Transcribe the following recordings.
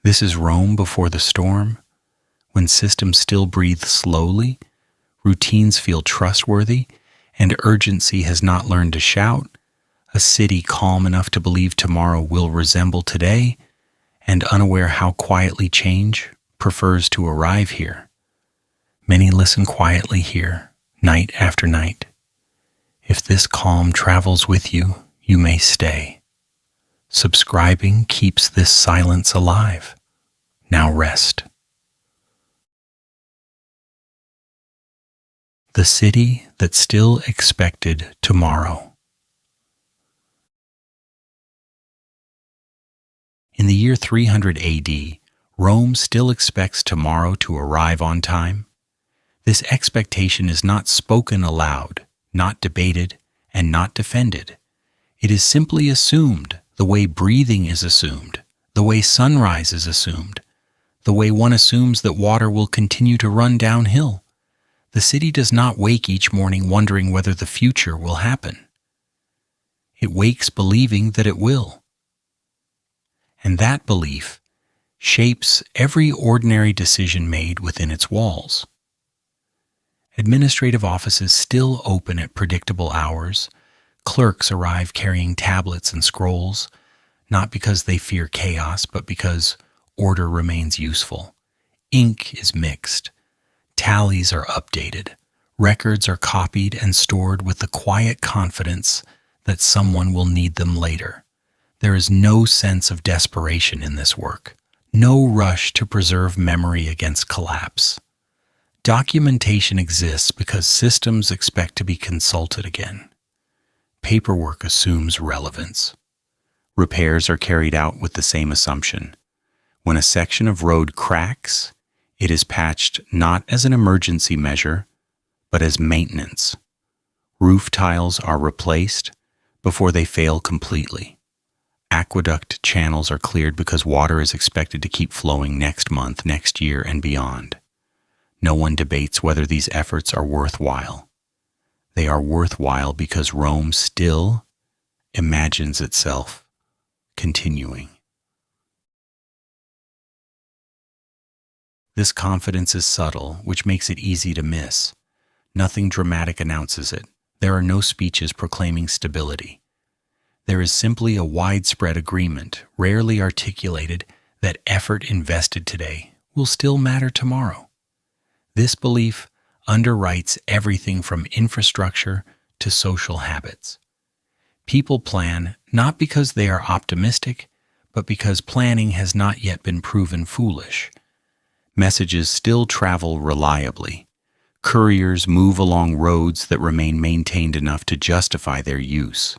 This is Rome before the storm, when systems still breathe slowly, routines feel trustworthy, and urgency has not learned to shout, a city calm enough to believe tomorrow will resemble today, and unaware how quietly change prefers to arrive here. Many listen quietly here, night after night. If this calm travels with you, you may stay. Subscribing keeps this silence alive. Now rest. The city that still expected tomorrow. In the year 300 AD, Rome still expects tomorrow to arrive on time. This expectation is not spoken aloud, not debated, and not defended. It is simply assumed, the way breathing is assumed, the way sunrise is assumed, the way one assumes that water will continue to run downhill. The city does not wake each morning wondering whether the future will happen. It wakes believing that it will. And that belief shapes every ordinary decision made within its walls. Administrative offices still open at predictable hours. Clerks arrive carrying tablets and scrolls, not because they fear chaos, but because order remains useful. Ink is mixed. Tallies are updated. Records are copied and stored with the quiet confidence that someone will need them later. There is no sense of desperation in this work, no rush to preserve memory against collapse. Documentation exists because systems expect to be consulted again. Paperwork assumes relevance. Repairs are carried out with the same assumption. When a section of road cracks, it is patched not as an emergency measure, but as maintenance. Roof tiles are replaced before they fail completely. Aqueduct channels are cleared because water is expected to keep flowing next month, next year, and beyond. No one debates whether these efforts are worthwhile. They are worthwhile because Rome still imagines itself continuing. This confidence is subtle, which makes it easy to miss. Nothing dramatic announces it. There are no speeches proclaiming stability. There is simply a widespread agreement, rarely articulated, that effort invested today will still matter tomorrow. This belief underwrites everything from infrastructure to social habits. People plan not because they are optimistic, but because planning has not yet been proven foolish. Messages still travel reliably. Couriers move along roads that remain maintained enough to justify their use.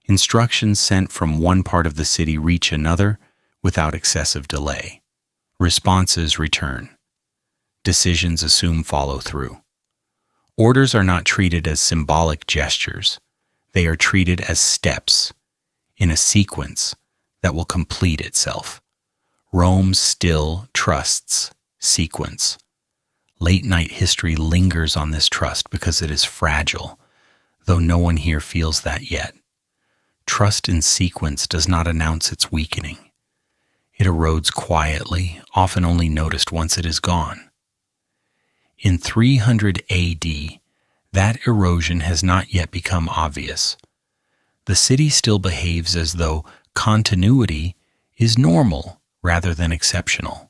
Instructions sent from one part of the city reach another without excessive delay. Responses return. Decisions assume follow-through. Orders are not treated as symbolic gestures. They are treated as steps in a sequence that will complete itself. Rome still trusts sequence. Late-night history lingers on this trust because it is fragile, though no one here feels that yet. Trust in sequence does not announce its weakening. It erodes quietly, often only noticed once it is gone. In 300 AD, that erosion has not yet become obvious. The city still behaves as though continuity is normal rather than exceptional.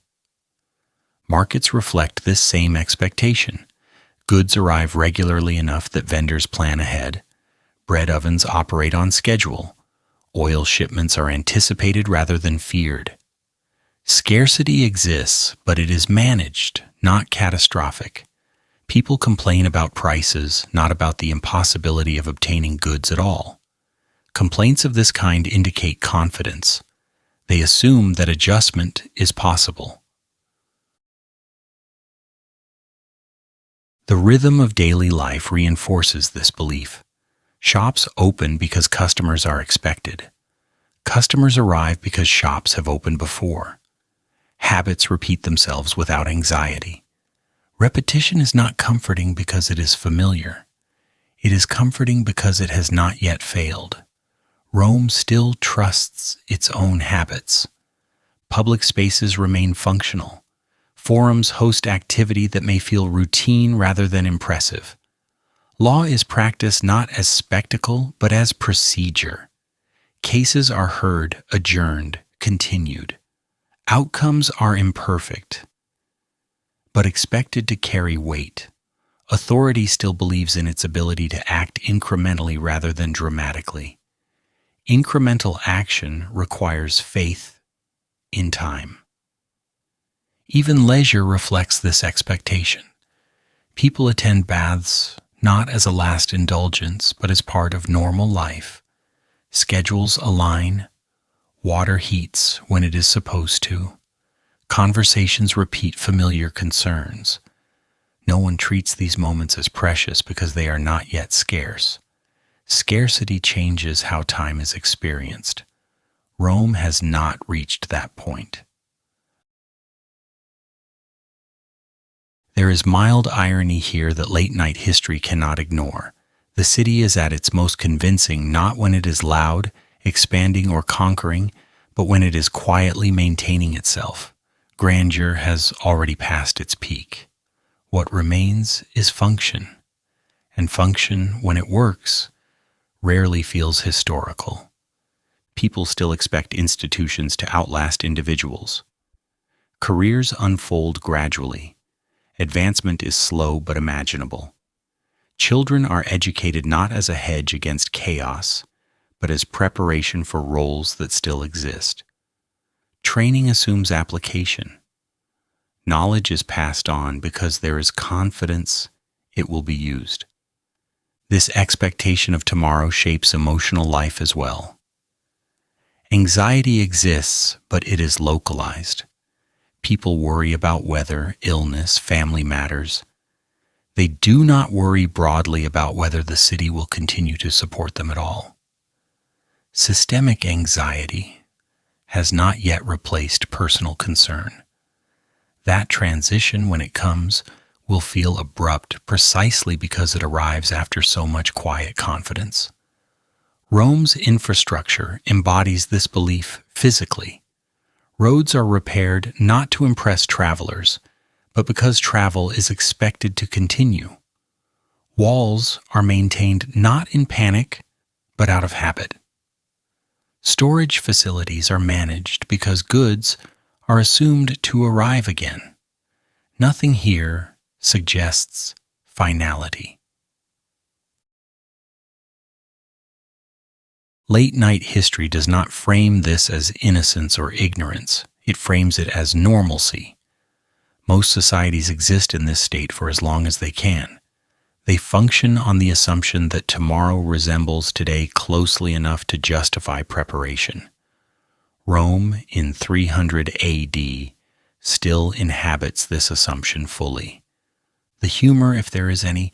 Markets reflect this same expectation. Goods arrive regularly enough that vendors plan ahead. Bread ovens operate on schedule. Oil shipments are anticipated rather than feared. Scarcity exists, but it is managed, not catastrophic. People complain about prices, not about the impossibility of obtaining goods at all. Complaints of this kind indicate confidence. They assume that adjustment is possible. The rhythm of daily life reinforces this belief. Shops open because customers are expected. Customers arrive because shops have opened before. Habits repeat themselves without anxiety. Repetition is not comforting because it is familiar. It is comforting because it has not yet failed. Rome still trusts its own habits. Public spaces remain functional. Forums host activity that may feel routine rather than impressive. Law is practiced not as spectacle, but as procedure. Cases are heard, adjourned, continued. Outcomes are imperfect, but expected to carry weight. Authority still believes in its ability to act incrementally rather than dramatically. Incremental action requires faith in time. Even leisure reflects this expectation. People attend baths not as a last indulgence, but as part of normal life. Schedules align, water heats when it is supposed to, conversations repeat familiar concerns. No one treats these moments as precious because they are not yet scarce. Scarcity changes how time is experienced. Rome has not reached that point. There is mild irony here that late-night history cannot ignore. The city is at its most convincing not when it is loud, expanding, or conquering, but when it is quietly maintaining itself. Grandeur has already passed its peak. What remains is function, and function, when it works, rarely feels historical. People still expect institutions to outlast individuals. Careers unfold gradually. Advancement is slow but imaginable. Children are educated not as a hedge against chaos, but as preparation for roles that still exist. Training assumes application. Knowledge is passed on because there is confidence it will be used. This expectation of tomorrow shapes emotional life as well. Anxiety exists, but it is localized. People worry about weather, illness, family matters. They do not worry broadly about whether the city will continue to support them at all. Systemic anxiety has not yet replaced personal concern. That transition, when it comes, will feel abrupt precisely because it arrives after so much quiet confidence. Rome's infrastructure embodies this belief physically. Roads are repaired not to impress travelers, but because travel is expected to continue. Walls are maintained not in panic, but out of habit. Storage facilities are managed because goods are assumed to arrive again. Nothing here suggests finality. Late-night history does not frame this as innocence or ignorance. It frames it as normalcy. Most societies exist in this state for as long as they can. They function on the assumption that tomorrow resembles today closely enough to justify preparation. Rome in 300 AD still inhabits this assumption fully. The humor, if there is any,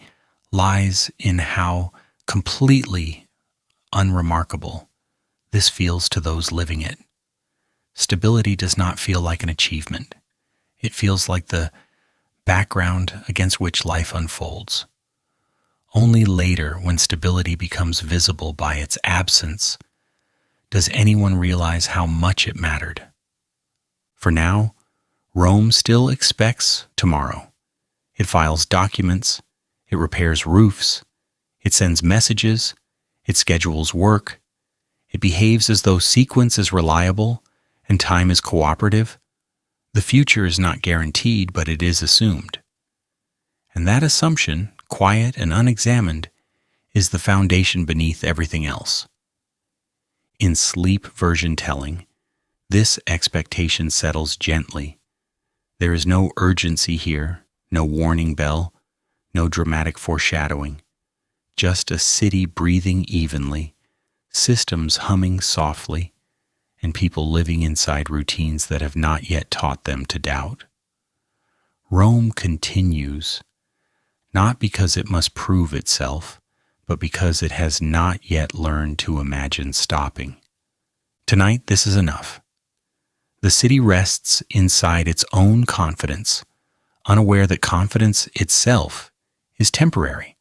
lies in how completely unremarkable this feels to those living it. Stability does not feel like an achievement. It feels like the background against which life unfolds. Only later, when stability becomes visible by its absence, does anyone realize how much it mattered. For now, Rome still expects tomorrow. It files documents, it repairs roofs, it sends messages, it schedules work, it behaves as though sequence is reliable and time is cooperative. The future is not guaranteed, but it is assumed. And that assumption, quiet and unexamined, is the foundation beneath everything else. In sleep version telling, this expectation settles gently. There is no urgency here, no warning bell, no dramatic foreshadowing, just a city breathing evenly, systems humming softly, and people living inside routines that have not yet taught them to doubt. Rome continues, not because it must prove itself, but because it has not yet learned to imagine stopping. Tonight, this is enough. The city rests inside its own confidence, unaware that confidence itself is temporary.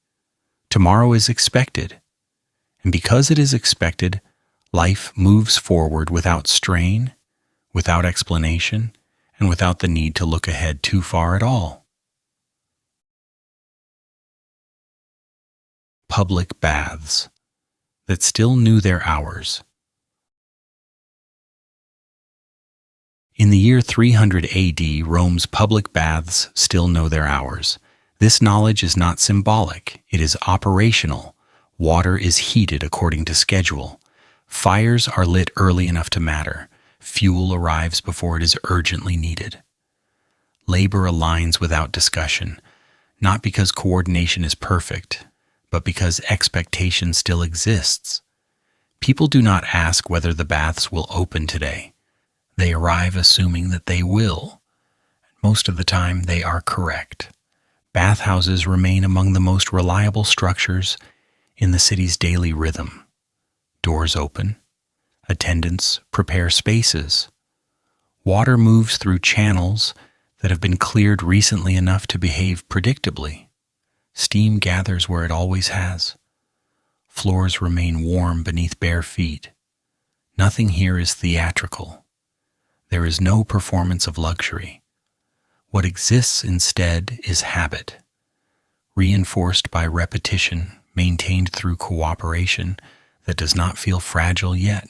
Tomorrow is expected, and because it is expected, life moves forward without strain, without explanation, and without the need to look ahead too far at all. Public baths that still knew their hours. In the year 300 AD, Rome's public baths still know their hours. This knowledge is not symbolic, it is operational. Water is heated according to schedule. Fires are lit early enough to matter. Fuel arrives before it is urgently needed. Labor aligns without discussion, not because coordination is perfect, but because expectation still exists. People do not ask whether the baths will open today. They arrive assuming that they will. Most of the time, they are correct. Bathhouses remain among the most reliable structures in the city's daily rhythm. Doors open. Attendants prepare spaces. Water moves through channels that have been cleared recently enough to behave predictably. Steam gathers where it always has. Floors remain warm beneath bare feet. Nothing here is theatrical. There is no performance of luxury. What exists instead is habit, reinforced by repetition, maintained through cooperation that does not feel fragile yet.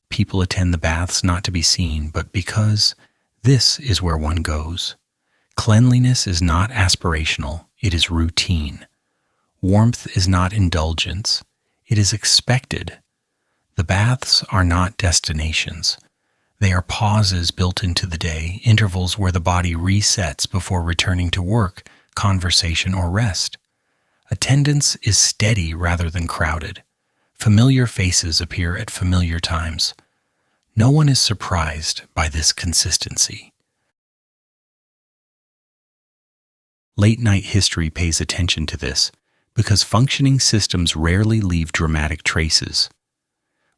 People attend the baths not to be seen, but because this is where one goes. Cleanliness is not aspirational, it is routine. Warmth is not indulgence, it is expected. The baths are not destinations. They are pauses built into the day, intervals where the body resets before returning to work, conversation, or rest. Attendance is steady rather than crowded. Familiar faces appear at familiar times. No one is surprised by this consistency. Late-night history pays attention to this because functioning systems rarely leave dramatic traces.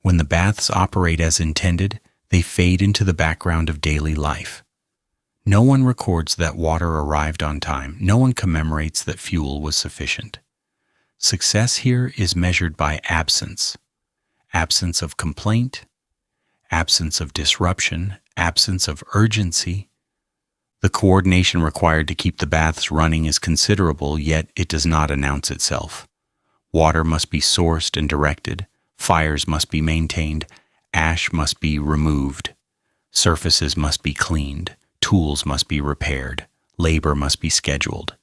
When the baths operate as intended, they fade into the background of daily life. No one records that water arrived on time. No one commemorates that fuel was sufficient. Success here is measured by absence. Absence of complaint, absence of disruption, absence of urgency. The coordination required to keep the baths running is considerable, yet it does not announce itself. Water must be sourced and directed. Fires must be maintained. Ash must be removed. Surfaces must be cleaned. Tools must be repaired. Labor must be scheduled.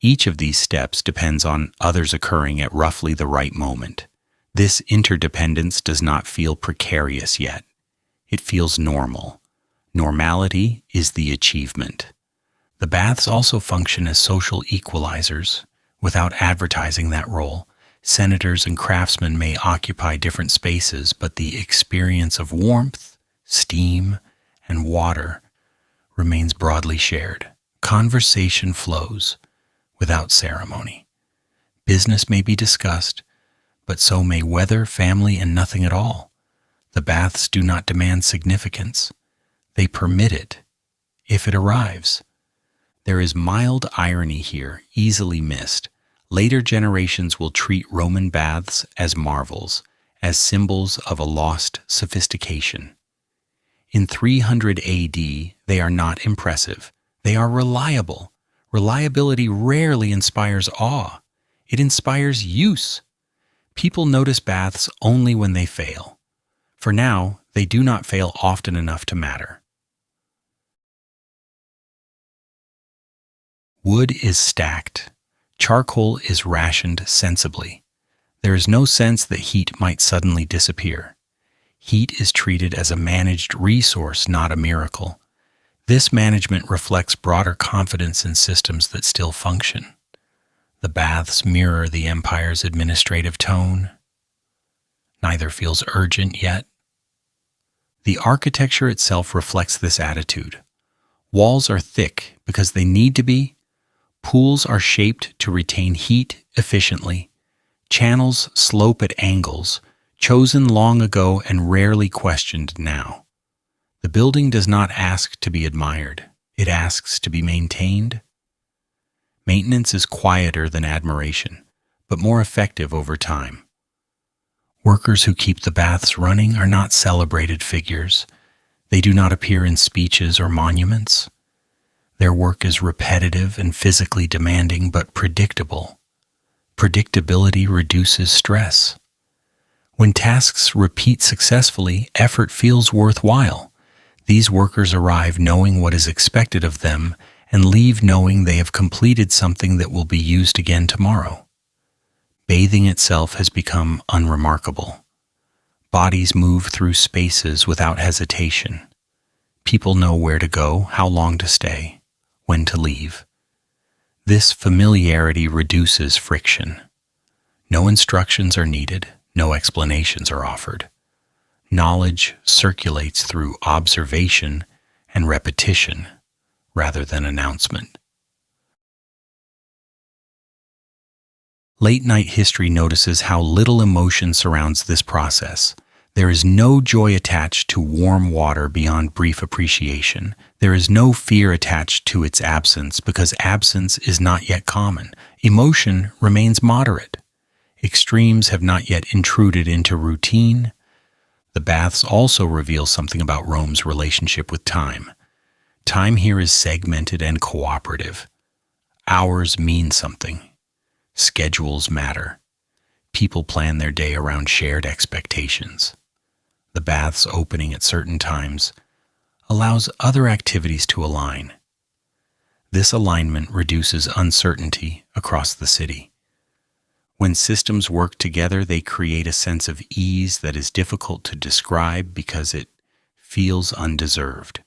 Each of these steps depends on others occurring at roughly the right moment. This interdependence does not feel precarious yet. It feels normal. Normality is the achievement. The baths also function as social equalizers. Without advertising that role, senators and craftsmen may occupy different spaces, but the experience of warmth, steam, and water remains broadly shared. Conversation flows without ceremony. Business may be discussed, but so may weather, family, and nothing at all. The baths do not demand significance. They permit it, if it arrives. There is mild irony here, easily missed. Later generations will treat Roman baths as marvels, as symbols of a lost sophistication. In 300 AD, they are not impressive. They are reliable. Reliability rarely inspires awe. It inspires use. People notice baths only when they fail. For now, they do not fail often enough to matter. Wood is stacked. Charcoal is rationed sensibly. There is no sense that heat might suddenly disappear. Heat is treated as a managed resource, not a miracle. This management reflects broader confidence in systems that still function. The baths mirror the empire's administrative tone. Neither feels urgent yet. The architecture itself reflects this attitude. Walls are thick because they need to be. Pools are shaped to retain heat efficiently. Channels slope at angles, chosen long ago and rarely questioned now. The building does not ask to be admired. It asks to be maintained. Maintenance is quieter than admiration, but more effective over time. Workers who keep the baths running are not celebrated figures. They do not appear in speeches or monuments. Their work is repetitive and physically demanding, but predictable. Predictability reduces stress. When tasks repeat successfully, effort feels worthwhile. These workers arrive knowing what is expected of them and leave knowing they have completed something that will be used again tomorrow. Bathing itself has become unremarkable. Bodies move through spaces without hesitation. People know where to go, how long to stay, when to leave. This familiarity reduces friction. No instructions are needed, no explanations are offered. Knowledge circulates through observation and repetition rather than announcement. Late-night history notices how little emotion surrounds this process. There is no joy attached to warm water beyond brief appreciation. There is no fear attached to its absence because absence is not yet common. Emotion remains moderate. Extremes have not yet intruded into routine. The baths also reveal something about Rome's relationship with time. Time here is segmented and cooperative. Hours mean something. Schedules matter. People plan their day around shared expectations. The baths opening at certain times allows other activities to align. This alignment reduces uncertainty across the city. When systems work together, they create a sense of ease that is difficult to describe because it feels undeserved.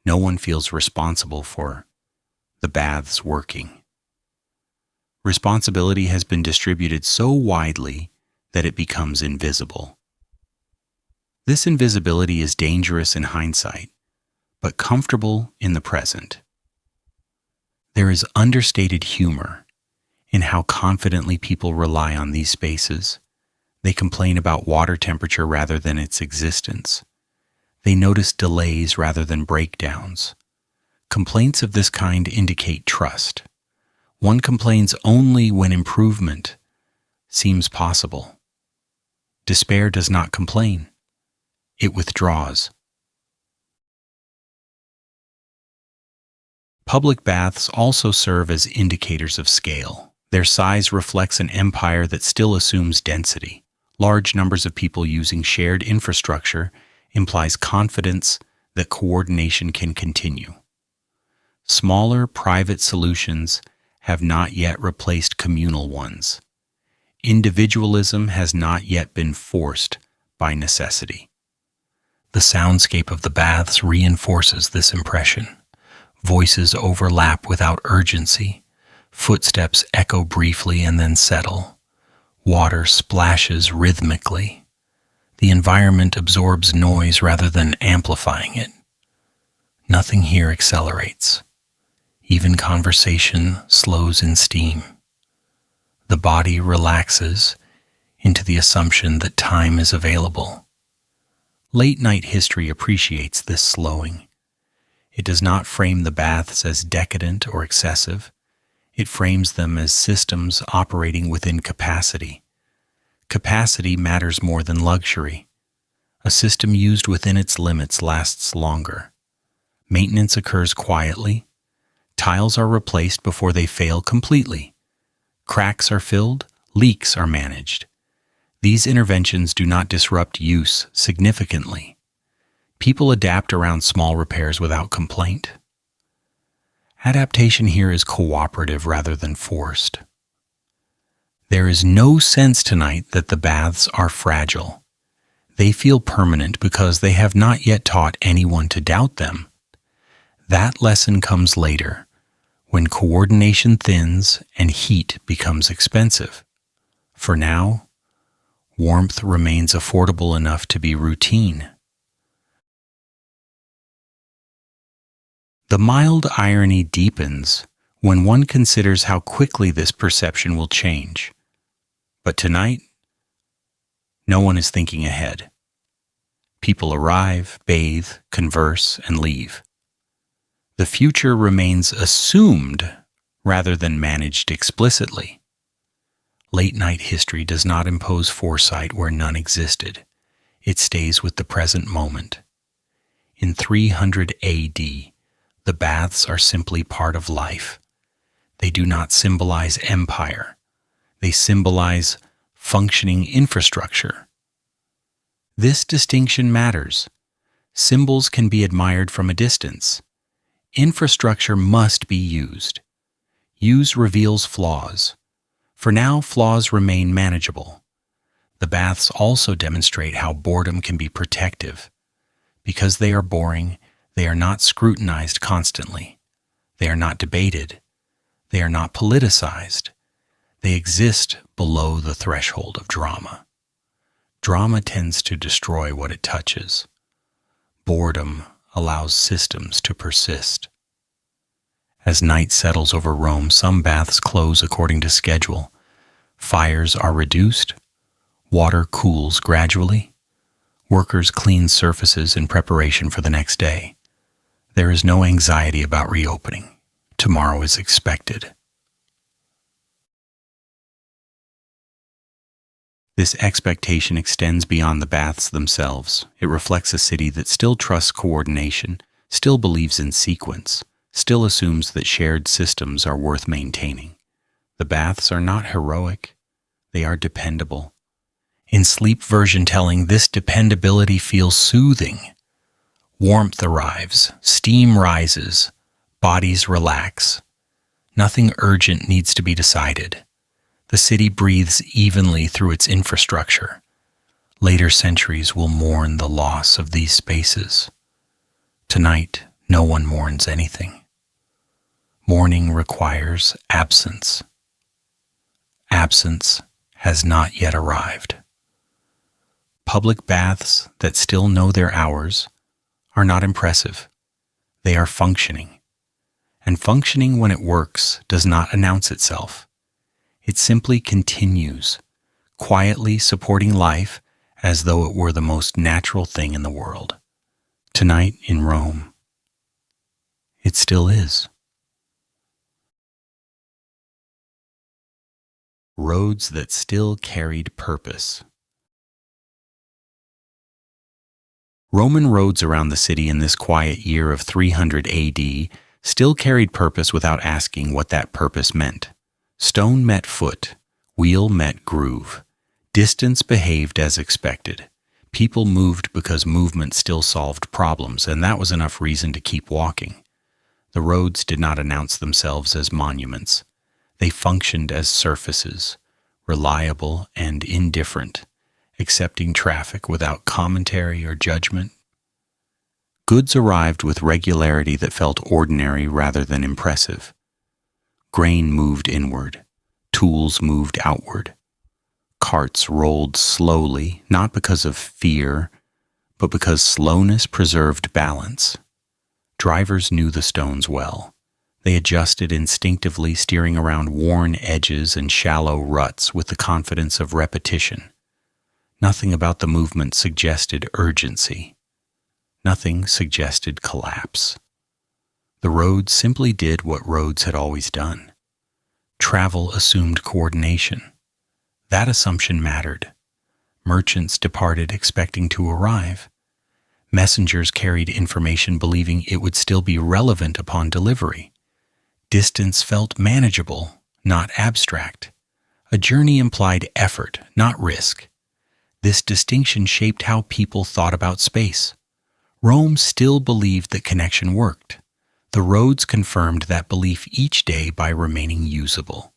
No one feels responsible for the baths working. Responsibility has been distributed so widely that it becomes invisible. This invisibility is dangerous in hindsight, but comfortable in the present. There is understated humor in how confidently people rely on these spaces. They complain about water temperature rather than its existence. They notice delays rather than breakdowns. Complaints of this kind indicate trust. One complains only when improvement seems possible. Despair does not complain. It withdraws. Public baths also serve as indicators of scale. Their size reflects an empire that still assumes density. Large numbers of people using shared infrastructure implies confidence that coordination can continue. Smaller private solutions have not yet replaced communal ones. Individualism has not yet been forced by necessity. The soundscape of the baths reinforces this impression. Voices overlap without urgency. Footsteps echo briefly and then settle. Water splashes rhythmically. The environment absorbs noise rather than amplifying it. Nothing here accelerates. Even conversation slows in steam. The body relaxes into the assumption that time is available. Late-night history appreciates this slowing. It does not frame the baths as decadent or excessive. It frames them as systems operating within capacity. Capacity matters more than luxury. A system used within its limits lasts longer. Maintenance occurs quietly. Tiles are replaced before they fail completely. Cracks are filled, leaks are managed. These interventions do not disrupt use significantly. People adapt around small repairs without complaint. Adaptation here is cooperative rather than forced. There is no sense tonight that the baths are fragile. They feel permanent because they have not yet taught anyone to doubt them. That lesson comes later, when coordination thins and heat becomes expensive. For now, warmth remains affordable enough to be routine. The mild irony deepens when one considers how quickly this perception will change. But tonight, no one is thinking ahead. People arrive, bathe, converse, and leave. The future remains assumed rather than managed explicitly. Late-night history does not impose foresight where none existed. It stays with the present moment. In 300 AD, the baths are simply part of life. They do not symbolize empire. They symbolize functioning infrastructure. This distinction matters. Symbols can be admired from a distance. Infrastructure must be used. Use reveals flaws. For now, flaws remain manageable. The baths also demonstrate how boredom can be protective. Because they are boring, they are not scrutinized constantly. They are not debated. They are not politicized. They exist below the threshold of drama. Drama tends to destroy what it touches. Boredom allows systems to persist. As night settles over Rome, some baths close according to schedule. Fires are reduced. Water cools gradually. Workers clean surfaces in preparation for the next day. There is no anxiety about reopening. Tomorrow is expected. This expectation extends beyond the baths themselves. It reflects a city that still trusts coordination, still believes in sequence, still assumes that shared systems are worth maintaining. The baths are not heroic. They are dependable. In sleep version telling, this dependability feels soothing. Warmth arrives, steam rises, bodies relax. Nothing urgent needs to be decided. The city breathes evenly through its infrastructure. Later centuries will mourn the loss of these spaces. Tonight, no one mourns anything. Mourning requires absence. Absence has not yet arrived. Public baths that still know their hours are not impressive. They are functioning. And functioning when it works does not announce itself. It simply continues, quietly supporting life as though it were the most natural thing in the world. Tonight in Rome, it still is. Roads that still carried purpose. Roman roads around the city in this quiet year of 300 AD still carried purpose without asking what that purpose meant. Stone met foot, wheel met groove. Distance behaved as expected. People moved because movement still solved problems, and that was enough reason to keep walking. The roads did not announce themselves as monuments. They functioned as surfaces, reliable and indifferent, accepting traffic without commentary or judgment. Goods arrived with regularity that felt ordinary rather than impressive. Grain moved inward. Tools moved outward. Carts rolled slowly, not because of fear, but because slowness preserved balance. Drivers knew the stones well. They adjusted instinctively, steering around worn edges and shallow ruts with the confidence of repetition. Nothing about the movement suggested urgency. Nothing suggested collapse. The roads simply did what roads had always done. Travel assumed coordination. That assumption mattered. Merchants departed expecting to arrive. Messengers carried information believing it would still be relevant upon delivery. Distance felt manageable, not abstract. A journey implied effort, not risk. This distinction shaped how people thought about space. Rome still believed that connection worked. The roads confirmed that belief each day by remaining usable.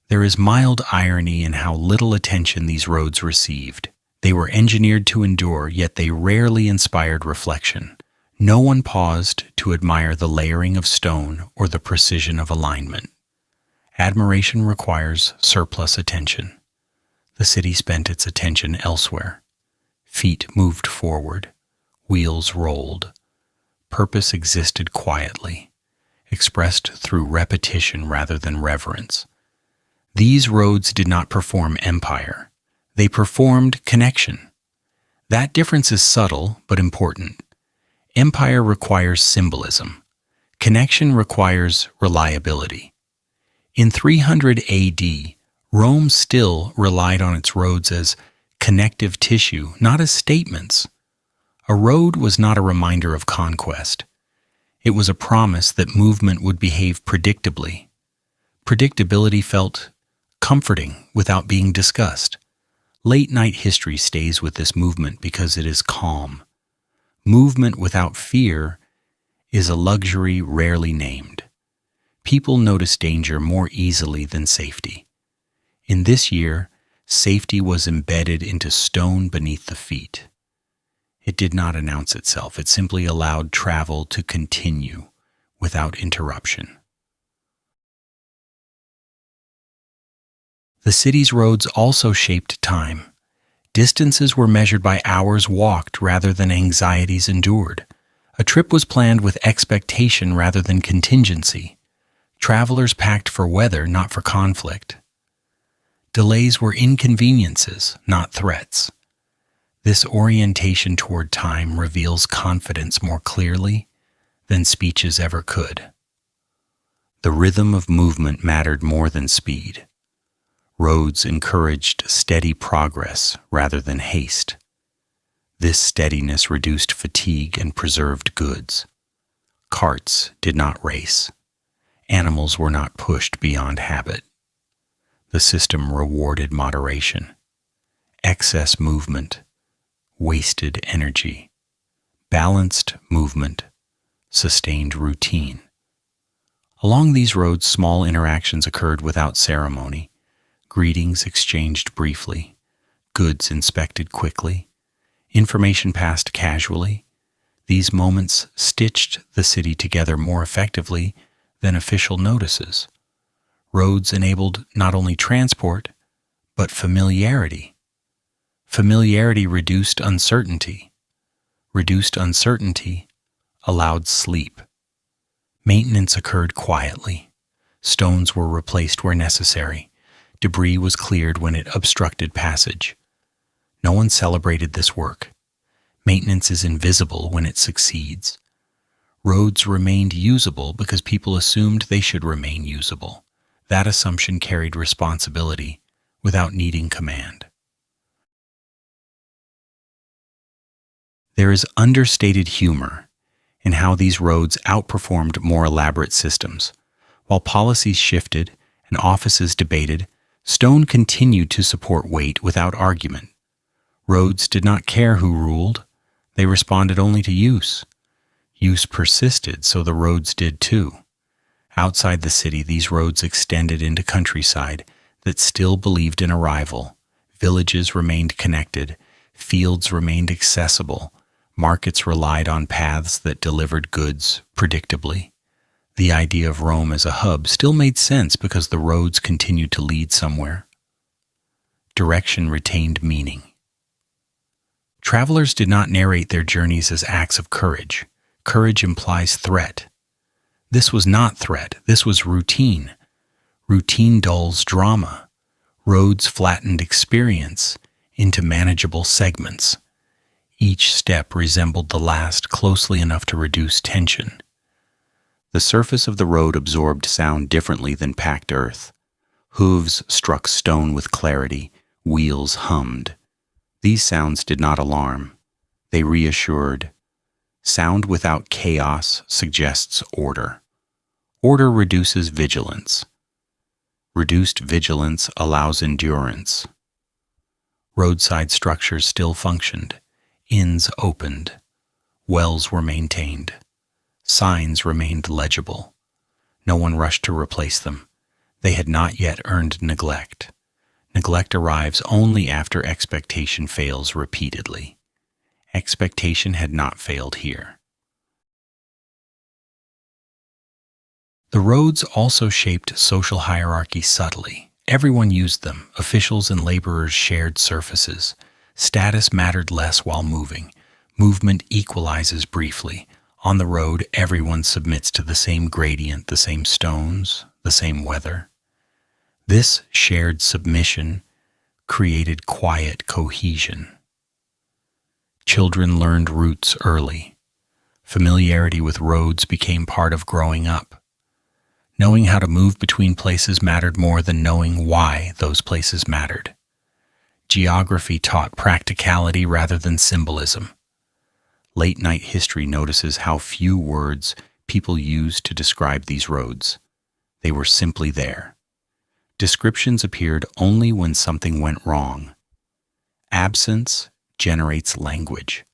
There is mild irony in how little attention these roads received. They were engineered to endure, yet they rarely inspired reflection. No one paused to admire the layering of stone or the precision of alignment. Admiration requires surplus attention. The city spent its attention elsewhere. Feet moved forward. Wheels rolled. Purpose existed quietly, expressed through repetition rather than reverence. These roads did not perform empire. They performed connection. That difference is subtle but important. Empire requires symbolism. Connection requires reliability. In 300 AD, Rome still relied on its roads as connective tissue, not as statements. A road was not a reminder of conquest. It was a promise that movement would behave predictably. Predictability felt comforting without being discussed. Late-night history stays with this movement because it is calm. Movement without fear is a luxury rarely named. People notice danger more easily than safety. In this year, safety was embedded into stone beneath the feet. It did not announce itself. It simply allowed travel to continue without interruption. The city's roads also shaped time. Distances were measured by hours walked rather than anxieties endured. A trip was planned with expectation rather than contingency. Travelers packed for weather, not for conflict. Delays were inconveniences, not threats. This orientation toward time reveals confidence more clearly than speeches ever could. The rhythm of movement mattered more than speed. Roads encouraged steady progress rather than haste. This steadiness reduced fatigue and preserved goods. Carts did not race. Animals were not pushed beyond habit. The system rewarded moderation. Excess movement wasted energy. Balanced movement sustained routine. Along these roads, small interactions occurred without ceremony. Greetings exchanged briefly, goods inspected quickly, information passed casually. These moments stitched the city together more effectively than official notices. Roads enabled not only transport, but familiarity. Familiarity reduced uncertainty. Reduced uncertainty allowed sleep. Maintenance occurred quietly. Stones were replaced where necessary. Debris was cleared when it obstructed passage. No one celebrated this work. Maintenance is invisible when it succeeds. Roads remained usable because people assumed they should remain usable. That assumption carried responsibility without needing command. There is understated humor in how these roads outperformed more elaborate systems. While policies shifted and offices debated, stone continued to support weight without argument. Roads did not care who ruled. They responded only to use. Use persisted, so the roads did too. Outside the city, these roads extended into countryside that still believed in arrival. Villages remained connected. Fields remained accessible. Markets relied on paths that delivered goods predictably. The idea of Rome as a hub still made sense because the roads continued to lead somewhere. Direction retained meaning. Travelers did not narrate their journeys as acts of courage. Courage implies threat. This was not threat. This was routine. Routine dulls drama. Roads flattened experience into manageable segments. Each step resembled the last closely enough to reduce tension. The surface of the road absorbed sound differently than packed earth. Hooves struck stone with clarity. Wheels hummed. These sounds did not alarm. They reassured. Sound without chaos suggests order. Order reduces vigilance. Reduced vigilance allows endurance. Roadside structures still functioned. Inns opened. Wells were maintained. Signs remained legible. No one rushed to replace them. They had not yet earned neglect. Neglect arrives only after expectation fails repeatedly. Expectation had not failed here. The roads also shaped social hierarchy subtly. Everyone used them. Officials and laborers shared surfaces. Status mattered less while moving. Movement equalizes briefly. On the road, everyone submits to the same gradient, the same stones, the same weather. This shared submission created quiet cohesion. Children learned routes early. Familiarity with roads became part of growing up. Knowing how to move between places mattered more than knowing why those places mattered. Geography taught practicality rather than symbolism. Late-night history notices how few words people used to describe these roads. They were simply there. Descriptions appeared only when something went wrong. Absence generates language.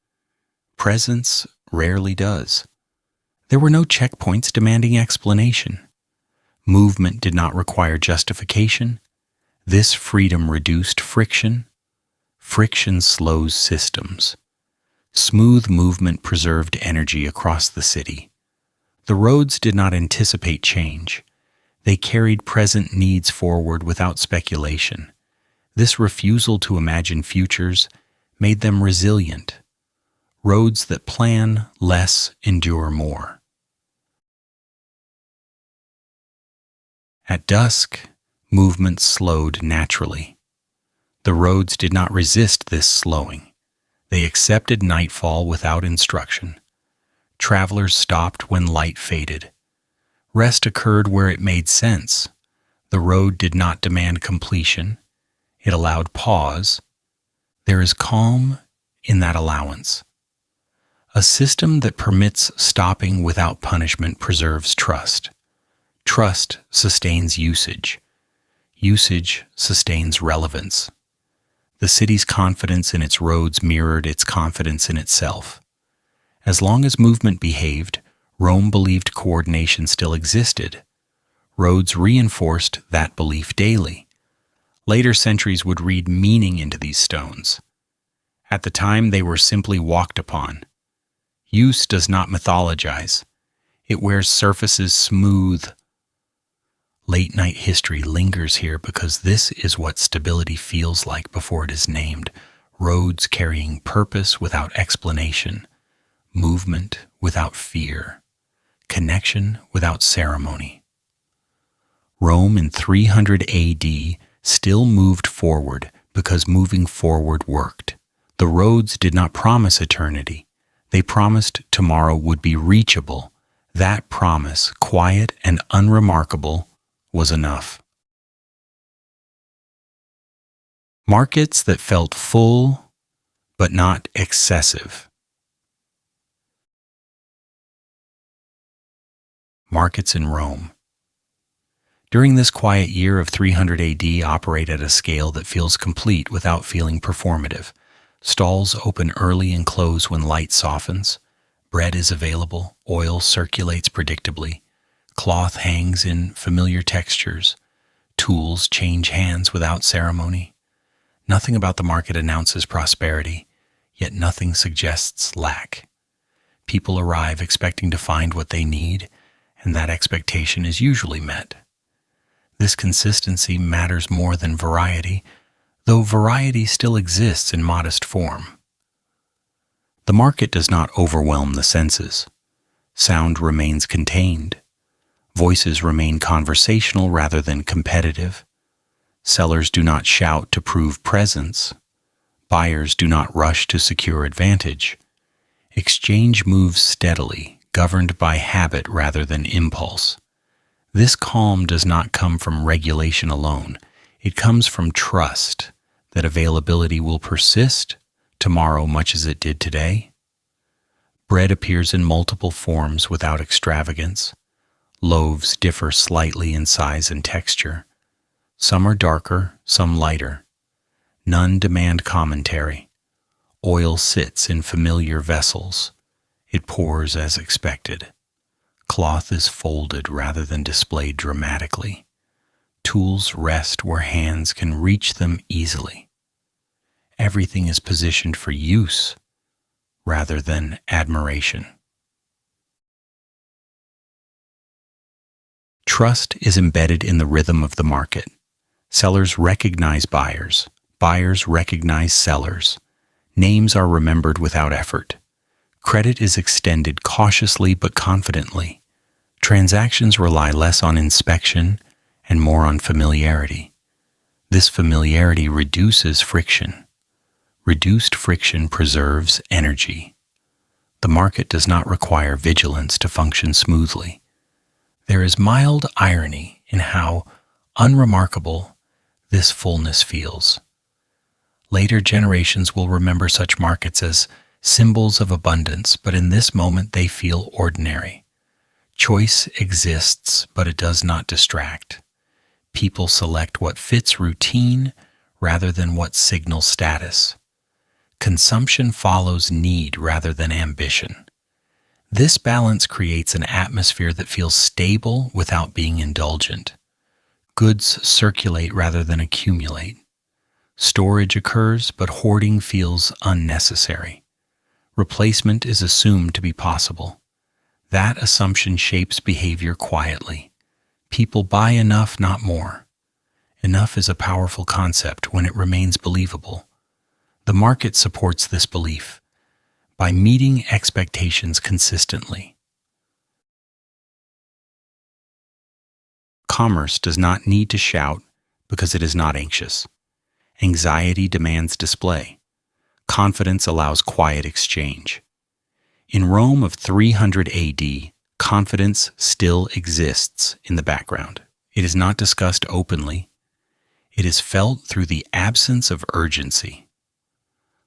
Presence rarely does. There were no checkpoints demanding explanation. Movement did not require justification. This freedom reduced friction. Friction slows systems. Smooth movement preserved energy across the city. The roads did not anticipate change. They carried present needs forward without speculation. This refusal to imagine futures made them resilient. Roads that plan less endure more. At dusk, movement slowed naturally. The roads did not resist this slowing. They accepted nightfall without instruction. Travelers stopped when light faded. Rest occurred where it made sense. The road did not demand completion. It allowed pause. There is calm in that allowance. A system that permits stopping without punishment preserves trust. Trust sustains usage. Usage sustains relevance. The city's confidence in its roads mirrored its confidence in itself. As long as movement behaved, Rome believed coordination still existed. Roads reinforced that belief daily. Later centuries would read meaning into these stones. At the time, they were simply walked upon. Use does not mythologize. It wears surfaces smooth. Late-night history lingers here because this is what stability feels like before it is named. Roads carrying purpose without explanation. Movement without fear. Connection without ceremony. Rome in 300 AD still moved forward because moving forward worked. The roads did not promise eternity. They promised tomorrow would be reachable. That promise, quiet and unremarkable, was enough. Markets that felt full but not excessive. Markets in Rome. During this quiet year of 300 AD operate at a scale that feels complete without feeling performative. Stalls open early and close when light softens. Bread is available. Oil circulates predictably. Cloth hangs in familiar textures. Tools change hands without ceremony. Nothing about the market announces prosperity, yet nothing suggests lack. People arrive expecting to find what they need, and that expectation is usually met. This consistency matters more than variety, though variety still exists in modest form. The market does not overwhelm the senses. Sound remains contained. Voices remain conversational rather than competitive. Sellers do not shout to prove presence. Buyers do not rush to secure advantage. Exchange moves steadily, governed by habit rather than impulse. This calm does not come from regulation alone. It comes from trust that availability will persist tomorrow much as it did today. Bread appears in multiple forms without extravagance. Loaves differ slightly in size and texture. Some are darker, some lighter. None demand commentary. Oil sits in familiar vessels. It pours as expected. Cloth is folded rather than displayed dramatically. Tools rest where hands can reach them easily. Everything is positioned for use rather than admiration. Trust is embedded in the rhythm of the market. Sellers recognize buyers. Buyers recognize sellers. Names are remembered without effort. Credit is extended cautiously but confidently. Transactions rely less on inspection and more on familiarity. This familiarity reduces friction. Reduced friction preserves energy. The market does not require vigilance to function smoothly. There is mild irony in how unremarkable this fullness feels. Later generations will remember such markets as symbols of abundance, but in this moment they feel ordinary. Choice exists, but it does not distract. People select what fits routine rather than what signals status. Consumption follows need rather than ambition. This balance creates an atmosphere that feels stable without being indulgent. Goods circulate rather than accumulate. Storage occurs, but hoarding feels unnecessary. Replacement is assumed to be possible. That assumption shapes behavior quietly. People buy enough, not more. Enough is a powerful concept when it remains believable. The market supports this belief by meeting expectations consistently. Commerce does not need to shout because it is not anxious. Anxiety demands display. Confidence allows quiet exchange. In Rome of 300 AD, confidence still exists in the background. It is not discussed openly. It is felt through the absence of urgency.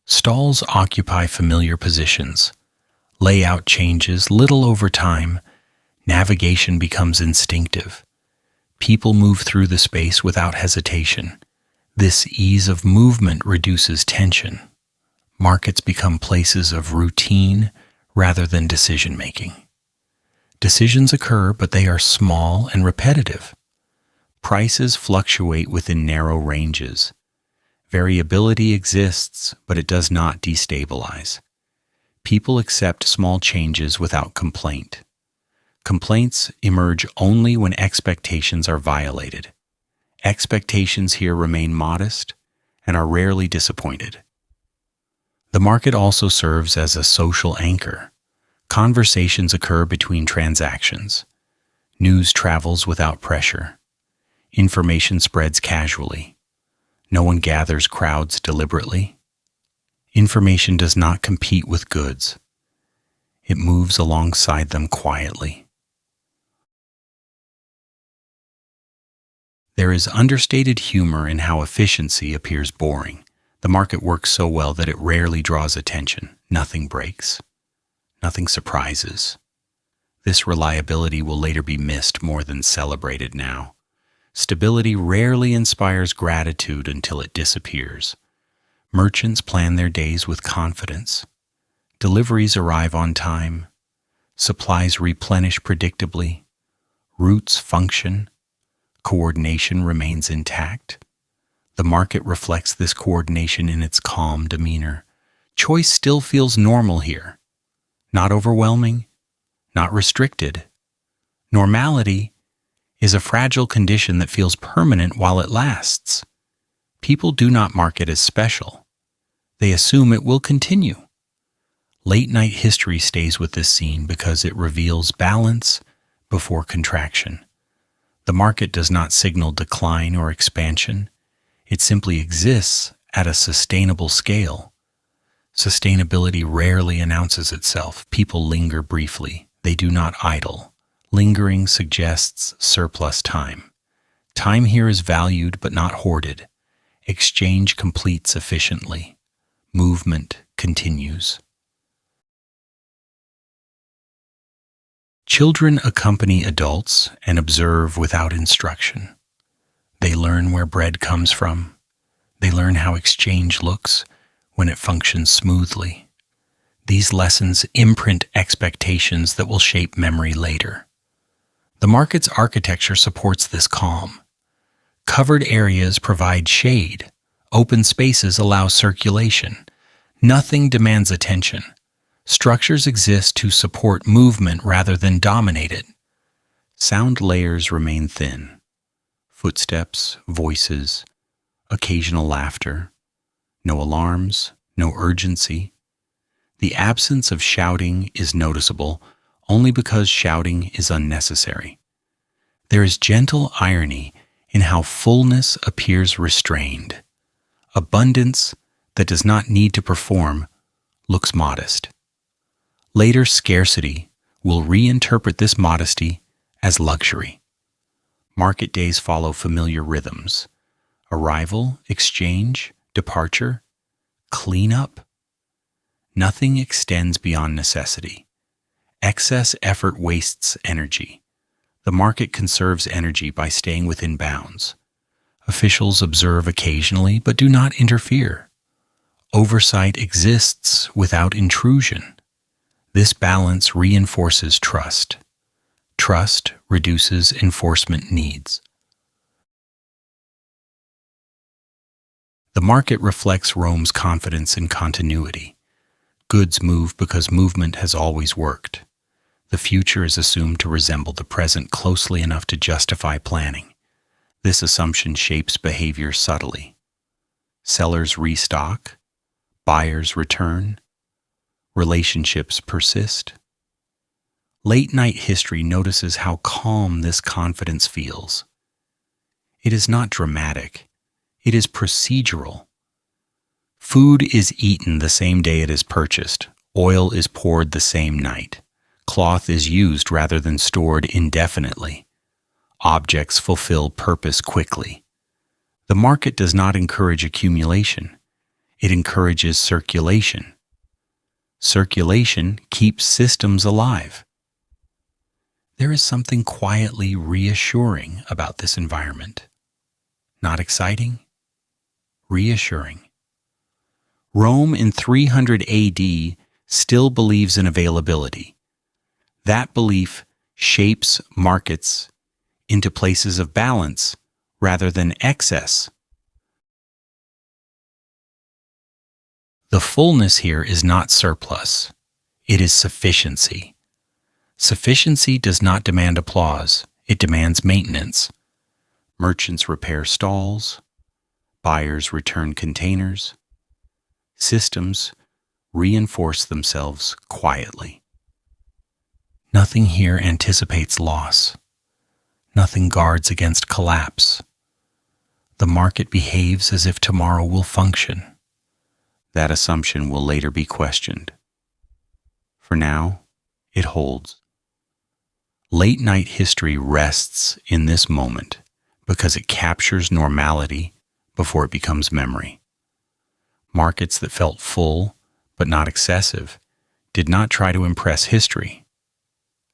Stalls occupy familiar positions. Layout changes little over time. Navigation becomes instinctive. People move through the space without hesitation. This ease of movement reduces tension. Markets become places of routine rather than decision-making. Decisions occur, but they are small and repetitive. Prices fluctuate within narrow ranges. Variability exists, but it does not destabilize. People accept small changes without complaint. Complaints emerge only when expectations are violated. Expectations here remain modest and are rarely disappointed. The market also serves as a social anchor. Conversations occur between transactions. News travels without pressure. Information spreads casually. No one gathers crowds deliberately. Information does not compete with goods. It moves alongside them quietly. There is understated humor in how efficiency appears boring. The market works so well that it rarely draws attention. Nothing breaks. Nothing surprises. This reliability will later be missed more than celebrated now. Stability rarely inspires gratitude until it disappears. Merchants plan their days with confidence. Deliveries arrive on time. Supplies replenish predictably. Routes function. Coordination remains intact. The market reflects this coordination in its calm demeanor. Choice still feels normal here. Not overwhelming, not restricted. Normality is a fragile condition that feels permanent while it lasts. People do not mark it as special. They assume it will continue. Late-night history stays with this scene because it reveals balance before contraction. The market does not signal decline or expansion. It simply exists at a sustainable scale. Sustainability rarely announces itself. People linger briefly. They do not idle. Lingering suggests surplus time. Time here is valued but not hoarded. Exchange completes efficiently. Movement continues. Children accompany adults and observe without instruction. They learn where bread comes from. They learn how exchange looks when it functions smoothly. These lessons imprint expectations that will shape memory later. The market's architecture supports this calm. Covered areas provide shade. Open spaces allow circulation. Nothing demands attention. Structures exist to support movement rather than dominate it. Sound layers remain thin. Footsteps, voices, occasional laughter. No alarms, no urgency. The absence of shouting is noticeable only because shouting is unnecessary. There is gentle irony in how fullness appears restrained. Abundance that does not need to perform looks modest. Later scarcity will reinterpret this modesty as luxury. Market days follow familiar rhythms: arrival, exchange, departure. Clean up. Nothing extends beyond necessity. Excess effort wastes energy. The market conserves energy by staying within bounds. Officials observe occasionally but do not interfere. Oversight exists without intrusion. This balance reinforces trust. Trust reduces enforcement needs. The market reflects Rome's confidence in continuity. Goods move because movement has always worked. The future is assumed to resemble the present closely enough to justify planning. This assumption shapes behavior subtly. Sellers restock, buyers return, relationships persist. Late-night history notices how calm this confidence feels. It is not dramatic. It is procedural. Food is eaten the same day it is purchased. Oil is poured the same night. Cloth is used rather than stored indefinitely. Objects fulfill purpose quickly. The market does not encourage accumulation. It encourages circulation. Circulation keeps systems alive. There is something quietly reassuring about this environment. Not exciting, reassuring. Rome in 300 AD still believes in availability. That belief shapes markets into places of balance rather than excess. The fullness here is not surplus. It is sufficiency. Sufficiency does not demand applause. It demands maintenance. Merchants repair stalls. Buyers return containers. Systems reinforce themselves quietly. Nothing here anticipates loss. Nothing guards against collapse. The market behaves as if tomorrow will function. That assumption will later be questioned. For now, it holds. Late-night history rests in this moment because it captures normality before it becomes memory. Markets that felt full, but not excessive, did not try to impress history.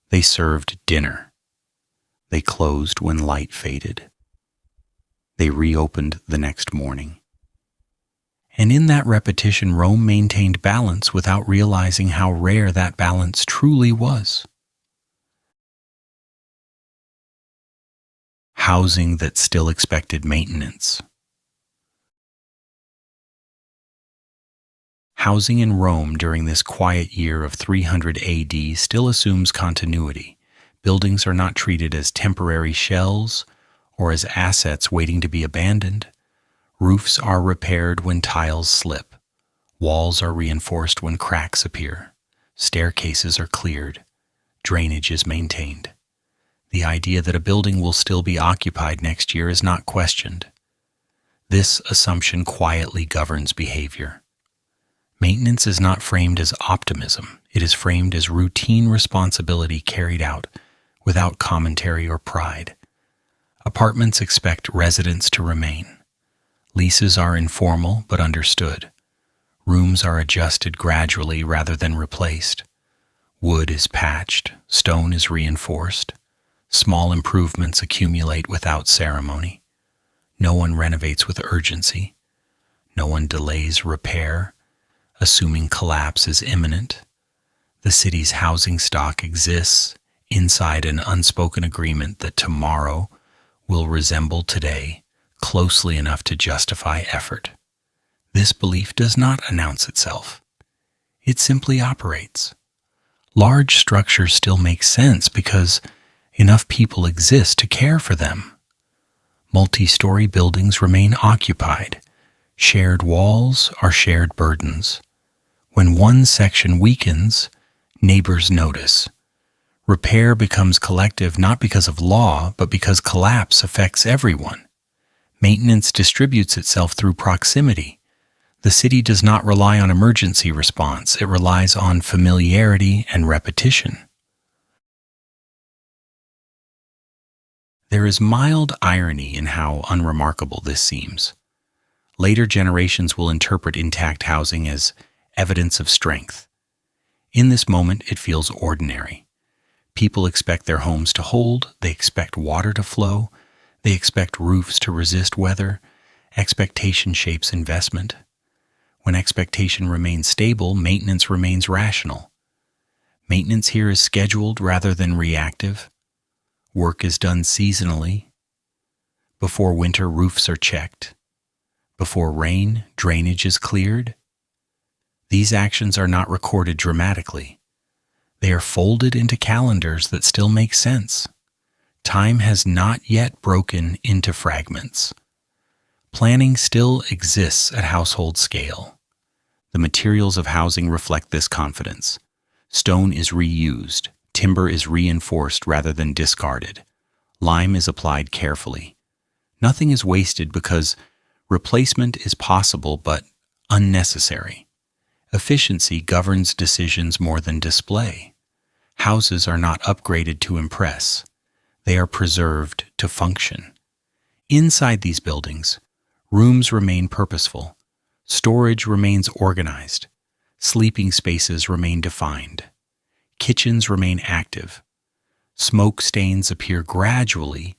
They served dinner. They closed when light faded. They reopened the next morning. And in that repetition, Rome maintained balance without realizing how rare that balance truly was. Housing that still expected maintenance. Housing in Rome during this quiet year of 300 AD still assumes continuity. Buildings are not treated as temporary shells or as assets waiting to be abandoned. Roofs are repaired when tiles slip. Walls are reinforced when cracks appear. Staircases are cleared. Drainage is maintained. The idea that a building will still be occupied next year is not questioned. This assumption quietly governs behavior. Maintenance is not framed as optimism. It is framed as routine responsibility carried out without commentary or pride. Apartments expect residents to remain. Leases are informal but understood. Rooms are adjusted gradually rather than replaced. Wood is patched. Stone is reinforced. Small improvements accumulate without ceremony. No one renovates with urgency. No one delays repair, assuming collapse is imminent. The city's housing stock exists inside an unspoken agreement that tomorrow will resemble today closely enough to justify effort. This belief does not announce itself. It simply operates. Large structures still make sense because enough people exist to care for them. Multi-story buildings remain occupied. Shared walls are shared burdens. When one section weakens, neighbors notice. Repair becomes collective not because of law, but because collapse affects everyone. Maintenance distributes itself through proximity. The city does not rely on emergency response. It relies on familiarity and repetition. There is mild irony in how unremarkable this seems. Later generations will interpret intact housing as evidence of strength. In this moment, it feels ordinary. People expect their homes to hold, they expect water to flow, they expect roofs to resist weather. Expectation shapes investment. When expectation remains stable, maintenance remains rational. Maintenance here is scheduled rather than reactive. Work is done seasonally. Before winter, roofs are checked. Before rain, drainage is cleared. These actions are not recorded dramatically. They are folded into calendars that still make sense. Time has not yet broken into fragments. Planning still exists at household scale. The materials of housing reflect this confidence. Stone is reused. Timber is reinforced rather than discarded. Lime is applied carefully. Nothing is wasted because replacement is possible but unnecessary. Efficiency governs decisions more than display. Houses are not upgraded to impress. They are preserved to function. Inside these buildings, rooms remain purposeful. Storage remains organized. Sleeping spaces remain defined. Kitchens remain active. Smoke stains appear gradually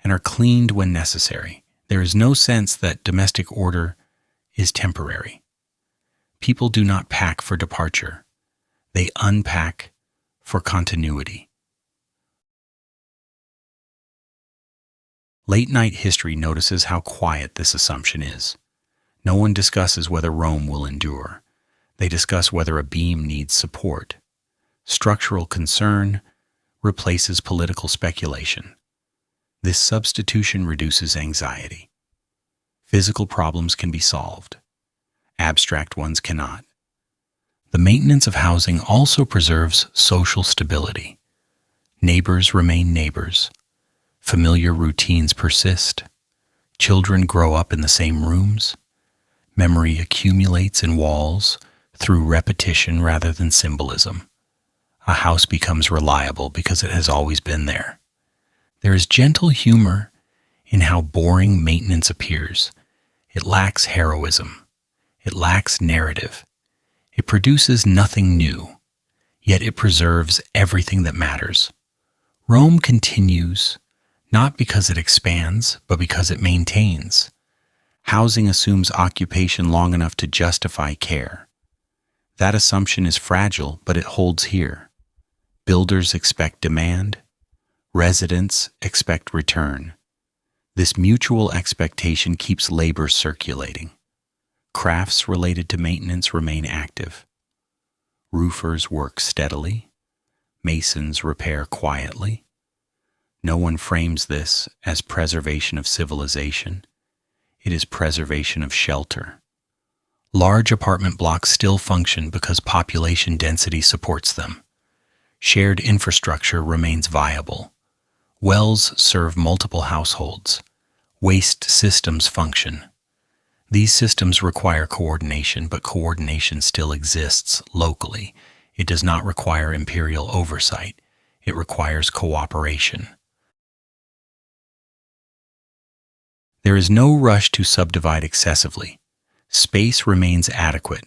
and are cleaned when necessary. There is no sense that domestic order is temporary. People do not pack for departure. They unpack for continuity. Late-night history notices how quiet this assumption is. No one discusses whether Rome will endure. They discuss whether a beam needs support. Structural concern replaces political speculation. This substitution reduces anxiety. Physical problems can be solved. Abstract ones cannot. The maintenance of housing also preserves social stability. Neighbors remain neighbors. Familiar routines persist. Children grow up in the same rooms. Memory accumulates in walls through repetition rather than symbolism. A house becomes reliable because it has always been there. There is gentle humor in how boring maintenance appears. It lacks heroism. It lacks narrative. It produces nothing new, yet it preserves everything that matters. Rome continues, not because it expands, but because it maintains. Housing assumes occupation long enough to justify care. That assumption is fragile, but it holds here. Builders expect demand. Residents expect return. This mutual expectation keeps labor circulating. Crafts related to maintenance remain active. Roofers work steadily. Masons repair quietly. No one frames this as preservation of civilization. It is preservation of shelter. Large apartment blocks still function because population density supports them. Shared infrastructure remains viable. Wells serve multiple households. Waste systems function. These systems require coordination, but coordination still exists locally. It does not require imperial oversight. It requires cooperation. There is no rush to subdivide excessively. Space remains adequate.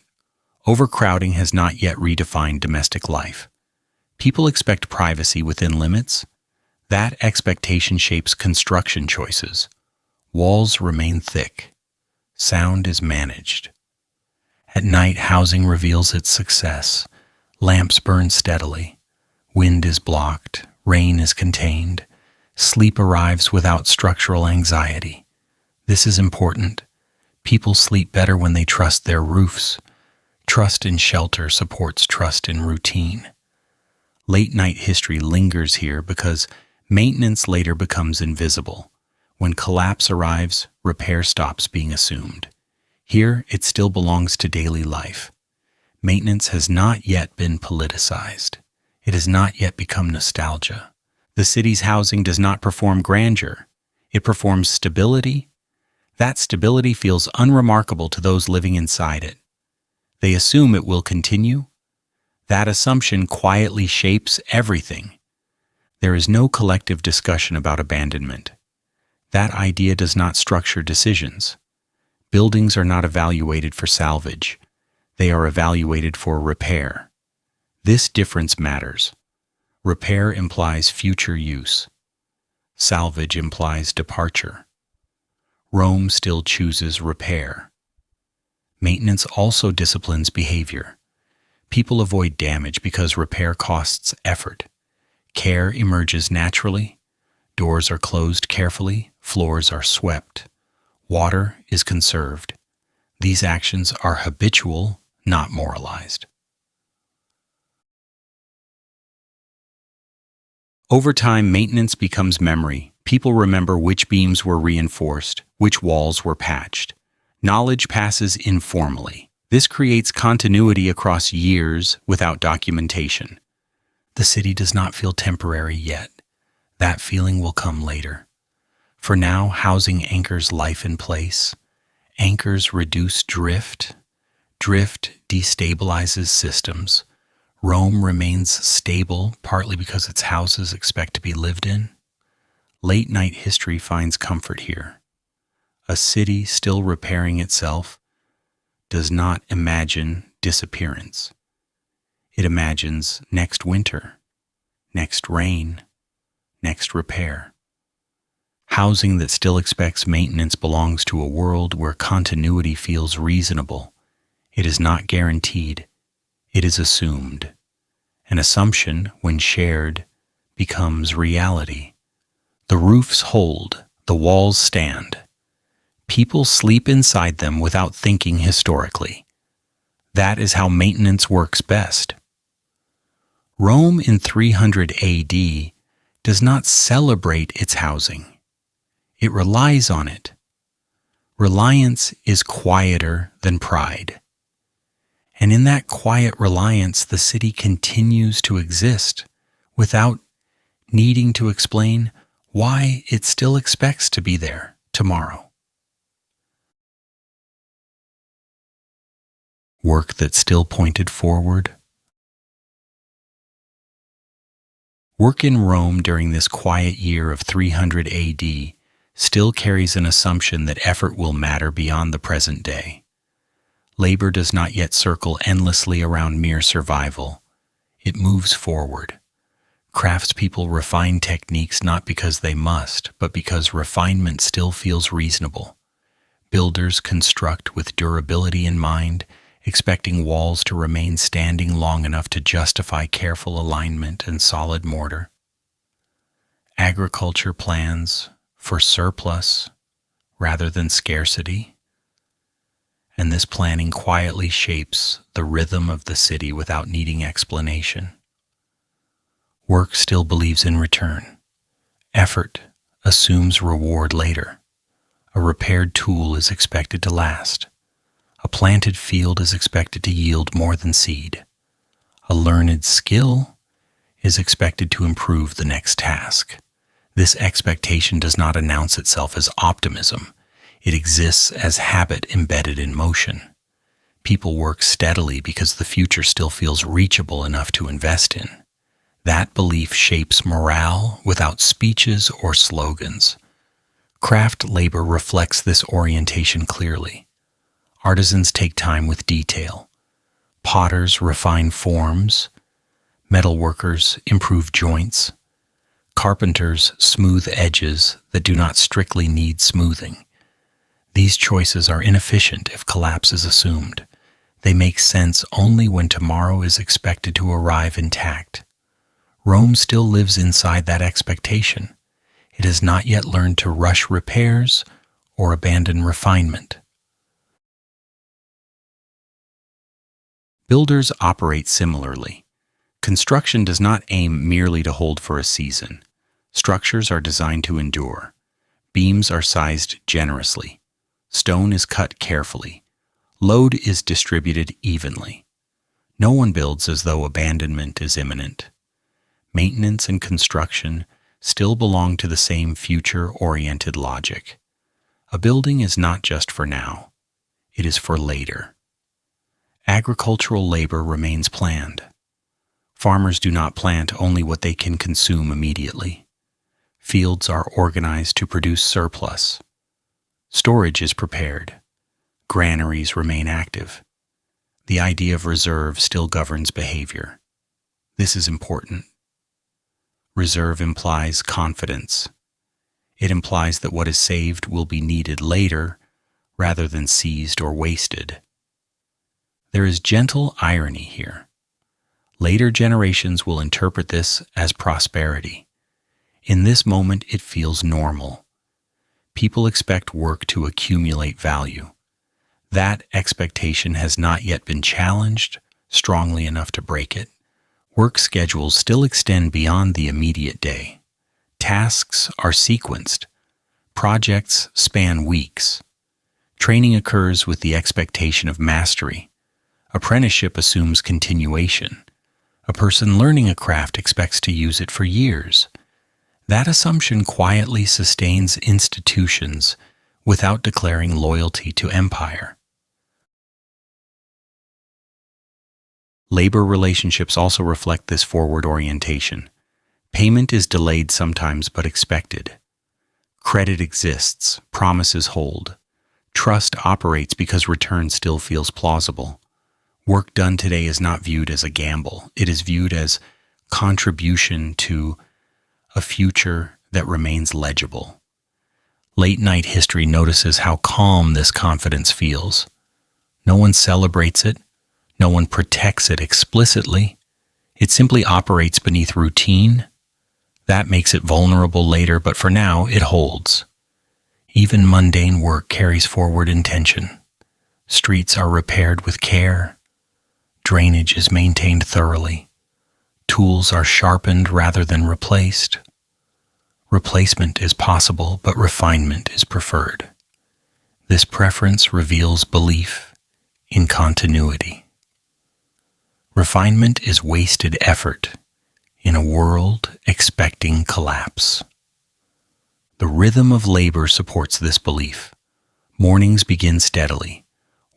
Overcrowding has not yet redefined domestic life. People expect privacy within limits. That expectation shapes construction choices. Walls remain thick. Sound is managed. At night, housing reveals its success. Lamps burn steadily. Wind is blocked. Rain is contained. Sleep arrives without structural anxiety. This is important. People sleep better when they trust their roofs. Trust in shelter supports trust in routine. Late-night history lingers here because maintenance later becomes invisible. When collapse arrives, repair stops being assumed. Here, it still belongs to daily life. Maintenance has not yet been politicized. It has not yet become nostalgia. The city's housing does not perform grandeur. It performs stability. That stability feels unremarkable to those living inside it. They assume it will continue. That assumption quietly shapes everything. There is no collective discussion about abandonment. That idea does not structure decisions. Buildings are not evaluated for salvage. They are evaluated for repair. This difference matters. Repair implies future use. Salvage implies departure. Rome still chooses repair. Maintenance also disciplines behavior. People avoid damage because repair costs effort. Care emerges naturally. Doors are closed carefully. Floors are swept. Water is conserved. These actions are habitual, not moralized. Over time, maintenance becomes memory. People remember which beams were reinforced, which walls were patched. Knowledge passes informally. This creates continuity across years without documentation. The city does not feel temporary yet. That feeling will come later. For now, housing anchors life in place. Anchors reduce drift. Drift destabilizes systems. Rome remains stable, partly because its houses expect to be lived in. Late-night history finds comfort here. A city still repairing itself does not imagine disappearance. It imagines next winter, next rain, next repair. Housing that still expects maintenance belongs to a world where continuity feels reasonable. It is not guaranteed. It is assumed. An assumption, when shared, becomes reality. The roofs hold, the walls stand. People sleep inside them without thinking historically. That is how maintenance works best. Rome in 300 AD does not celebrate its housing. It relies on it. Reliance is quieter than pride. And in that quiet reliance, the city continues to exist without needing to explain why it still expects to be there tomorrow. Work that still pointed forward. Work in Rome during this quiet year of 300 AD still carries an assumption that effort will matter beyond the present day. Labor does not yet circle endlessly around mere survival. It moves forward. Craftspeople refine techniques not because they must, but because refinement still feels reasonable. Builders construct with durability in mind, expecting walls to remain standing long enough to justify careful alignment and solid mortar. Agriculture plans for surplus rather than scarcity. And this planning quietly shapes the rhythm of the city without needing explanation. Work still believes in return. Effort assumes reward later. A repaired tool is expected to last. A planted field is expected to yield more than seed. A learned skill is expected to improve the next task. This expectation does not announce itself as optimism. It exists as habit embedded in motion. People work steadily because the future still feels reachable enough to invest in. That belief shapes morale without speeches or slogans. Craft labor reflects this orientation clearly. Artisans take time with detail. Potters refine forms. Metalworkers improve joints. Carpenters smooth edges that do not strictly need smoothing. These choices are inefficient if collapse is assumed. They make sense only when tomorrow is expected to arrive intact. Rome still lives inside that expectation. It has not yet learned to rush repairs or abandon refinement. Builders operate similarly. Construction does not aim merely to hold for a season. Structures are designed to endure. Beams are sized generously. Stone is cut carefully. Load is distributed evenly. No one builds as though abandonment is imminent. Maintenance and construction still belong to the same future-oriented logic. A building is not just for now. It is for later. Agricultural labor remains planned. Farmers do not plant only what they can consume immediately. Fields are organized to produce surplus. Storage is prepared. granaries remain active. The idea of reserve still governs behavior. This is important. Reserve implies confidence. It implies that what is saved will be needed later rather than seized or wasted. There is gentle irony here. Later generations will interpret this as prosperity. In this moment, it feels normal. People expect work to accumulate value. That expectation has not yet been challenged strongly enough to break it. Work schedules still extend beyond the immediate day. Tasks are sequenced. Projects span weeks. Training occurs with the expectation of mastery. Apprenticeship assumes continuation. A person learning a craft expects to use it for years. That assumption quietly sustains institutions without declaring loyalty to empire. Labor relationships also reflect this forward orientation. Payment is delayed sometimes but expected. Credit exists, promises hold. Trust operates because return still feels plausible. Work done today is not viewed as a gamble. It is viewed as contribution to a future that remains legible. Late-night history notices how calm this confidence feels. No one celebrates it. No one protects it explicitly. It simply operates beneath routine. That makes it vulnerable later, but for now, it holds. Even mundane work carries forward intention. Streets are repaired with care. Drainage is maintained thoroughly. Tools are sharpened rather than replaced. Replacement is possible, but refinement is preferred. This preference reveals belief in continuity. Refinement is wasted effort in a world expecting collapse. The rhythm of labor supports this belief. Mornings begin steadily.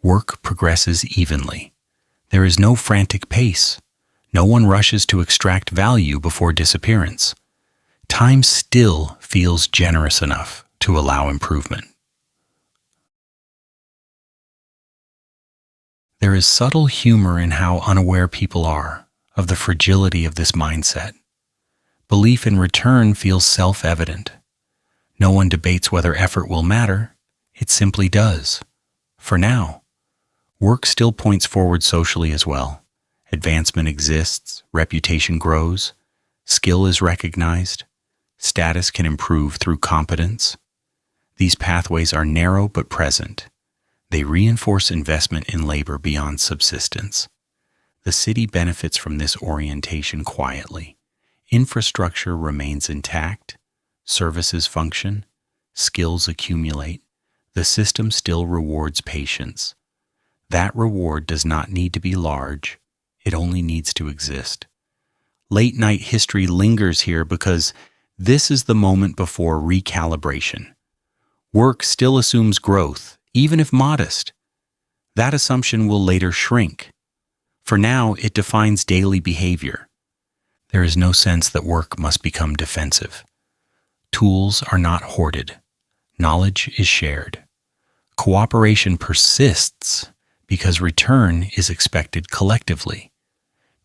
Work progresses evenly. There is no frantic pace. No one rushes to extract value before disappearance. Time still feels generous enough to allow improvement. There is subtle humor in how unaware people are of the fragility of this mindset. Belief in return feels self-evident. No one debates whether effort will matter. It simply does. For now, work still points forward socially as well. Advancement exists, reputation grows, skill is recognized, status can improve through competence. These pathways are narrow but present. They reinforce investment in labor beyond subsistence. The city benefits from this orientation quietly. Infrastructure remains intact, services function, skills accumulate. The system still rewards patience. That reward does not need to be large, it only needs to exist. Late-night history lingers here because this is the moment before recalibration. Work still assumes growth, even if modest. That assumption will later shrink. For now, it defines daily behavior. There is no sense that work must become defensive. Tools are not hoarded. Knowledge is shared. Cooperation persists because return is expected collectively.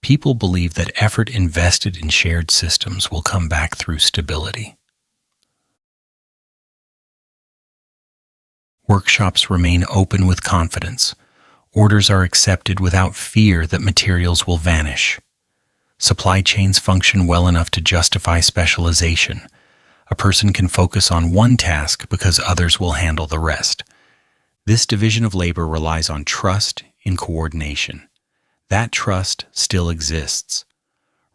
People believe that effort invested in shared systems will come back through stability. Workshops remain open with confidence. Orders are accepted without fear that materials will vanish. Supply chains function well enough to justify specialization. A person can focus on one task because others will handle the rest. This division of labor relies on trust in coordination. That trust still exists.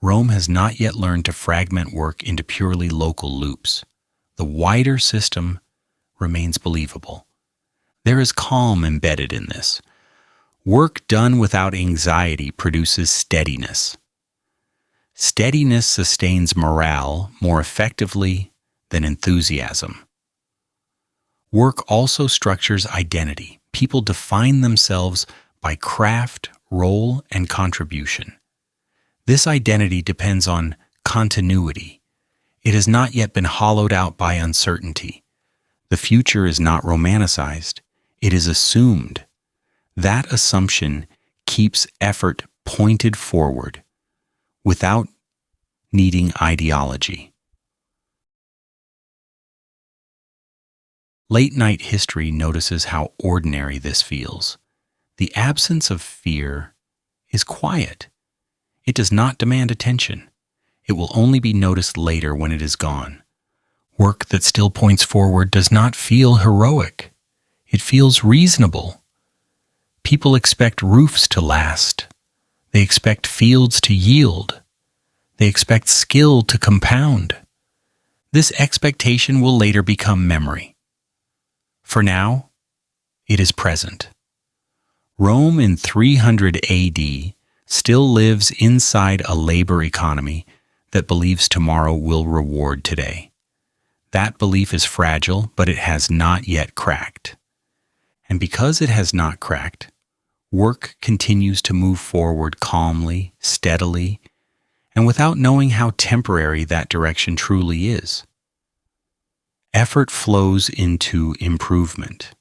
Rome has not yet learned to fragment work into purely local loops. The wider system remains believable. There is calm embedded in this. Work done without anxiety produces steadiness. Steadiness sustains morale more effectively than enthusiasm. Work also structures identity. People define themselves by craft, role, and contribution. This identity depends on continuity. It has not yet been hollowed out by uncertainty. The future is not romanticized. It is assumed. That assumption keeps effort pointed forward without needing ideology. Late-night history notices how ordinary this feels. The absence of fear is quiet. It does not demand attention. It will only be noticed later when it is gone. Work that still points forward does not feel heroic. It feels reasonable. People expect roofs to last. They expect fields to yield. They expect skill to compound. This expectation will later become memory. For now, it is present. Rome in 300 AD still lives inside a labor economy that believes tomorrow will reward today. That belief is fragile, but it has not yet cracked. And because it has not cracked, work continues to move forward calmly, steadily, and without knowing how temporary that direction truly is. Effort flows into improvement.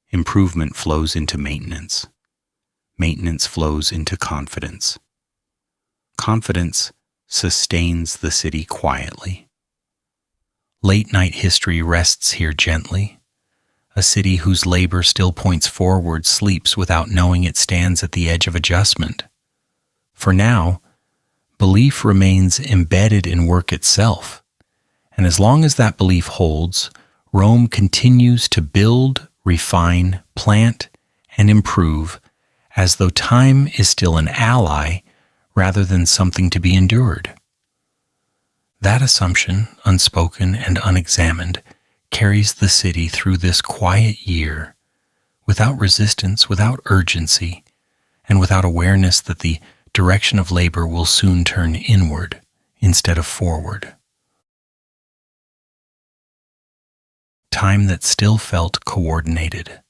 Improvement flows into maintenance. Maintenance flows into confidence. Confidence sustains the city quietly. Late-night history rests here gently. A city whose labor still points forward sleeps without knowing it stands at the edge of adjustment. For now, belief remains embedded in work itself. And as long as that belief holds, Rome continues to build, refine, plant, and improve as though time is still an ally rather than something to be endured. That assumption, unspoken and unexamined, carries the city through this quiet year, without resistance, without urgency, and without awareness that the direction of labor will soon turn inward instead of forward. Time that still felt coordinated.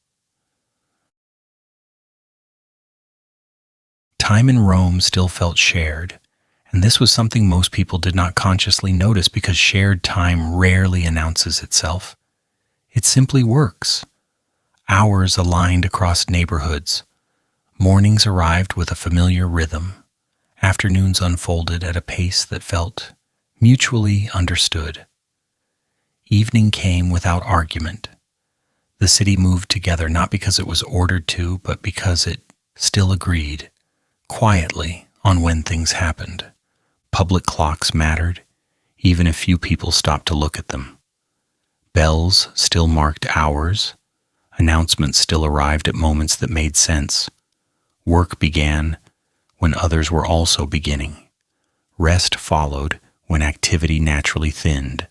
Time in Rome still felt shared, and this was something most people did not consciously notice because shared time rarely announces itself. It simply works. Hours aligned across neighborhoods. Mornings arrived with a familiar rhythm. Afternoons unfolded at a pace that felt mutually understood. Evening came without argument. The city moved together not because it was ordered to, but because it still agreed, quietly, on when things happened. Public clocks mattered, even if few people stopped to look at them. Bells still marked hours. Announcements still arrived at moments that made sense. Work began when others were also beginning. Rest followed when activity naturally thinned.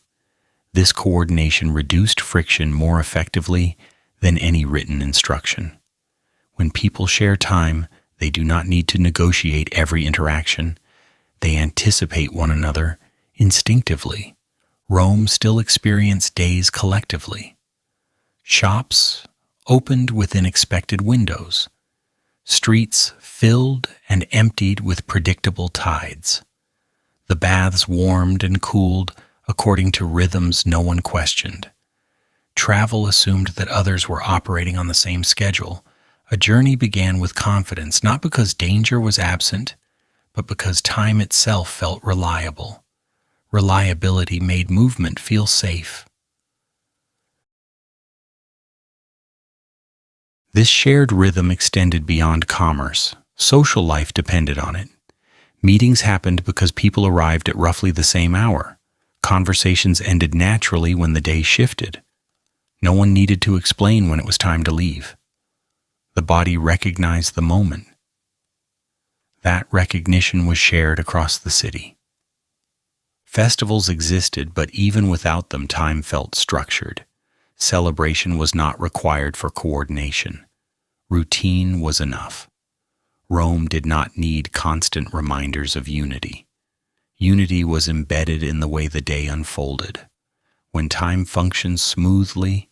This coordination reduced friction more effectively than any written instruction. When people share time, they do not need to negotiate every interaction. They anticipate one another instinctively. Rome still experienced days collectively. Shops opened within expected windows. Streets filled and emptied with predictable tides. The baths warmed and cooled according to rhythms no one questioned. Travel assumed that others were operating on the same schedule. A journey began with confidence, not because danger was absent, but because time itself felt reliable. Reliability made movement feel safe. This shared rhythm extended beyond commerce. Social life depended on it. Meetings happened because people arrived at roughly the same hour. Conversations ended naturally when the day shifted. No one needed to explain when it was time to leave. The body recognized the moment. That recognition was shared across the city. Festivals existed, but even without them, time felt structured. Celebration was not required for coordination. Routine was enough. Rome did not need constant reminders of unity. Unity was embedded in the way the day unfolded. When time functions smoothly,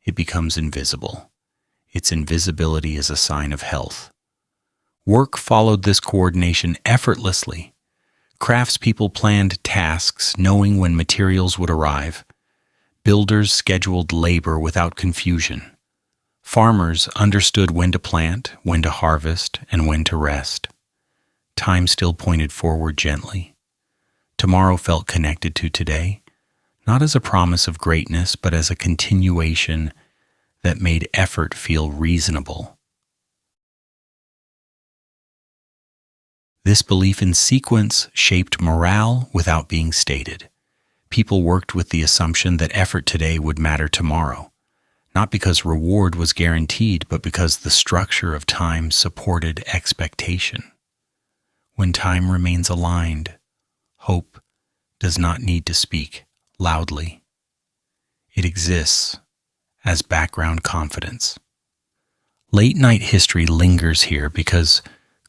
it becomes invisible. Its invisibility is a sign of health. Work followed this coordination effortlessly. Craftspeople planned tasks knowing when materials would arrive. Builders scheduled labor without confusion. Farmers understood when to plant, when to harvest, and when to rest. Time still pointed forward gently. Tomorrow felt connected to today, not as a promise of greatness, but as a continuation that made effort feel reasonable. This belief in sequence shaped morale without being stated. People worked with the assumption that effort today would matter tomorrow, not because reward was guaranteed, but because the structure of time supported expectation. When time remains aligned, hope does not need to speak loudly. It exists as background confidence. Late-night history lingers here because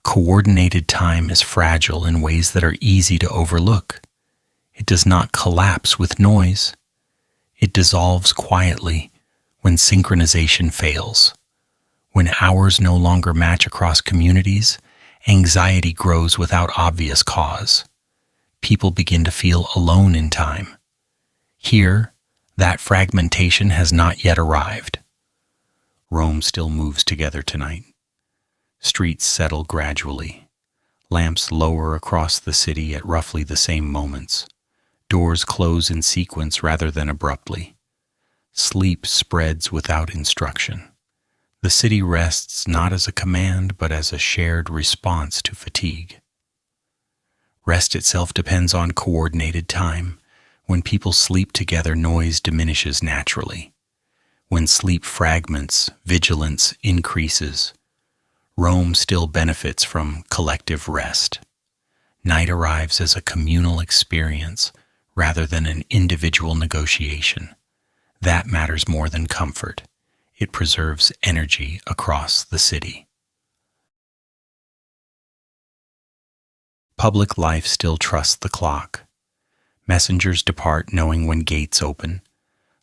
coordinated time is fragile in ways that are easy to overlook. It does not collapse with noise. It dissolves quietly when synchronization fails. When hours no longer match across communities, anxiety grows without obvious cause. People begin to feel alone in time. Here, that fragmentation has not yet arrived. Rome still moves together tonight. Streets settle gradually. Lamps lower across the city at roughly the same moments. Doors close in sequence rather than abruptly. Sleep spreads without instruction. The city rests not as a command, but as a shared response to fatigue. Rest itself depends on coordinated time. When people sleep together, noise diminishes naturally. When sleep fragments, vigilance increases. Rome still benefits from collective rest. Night arrives as a communal experience rather than an individual negotiation. That matters more than comfort. It preserves energy across the city. Public life still trusts the clock. Messengers depart knowing when gates open.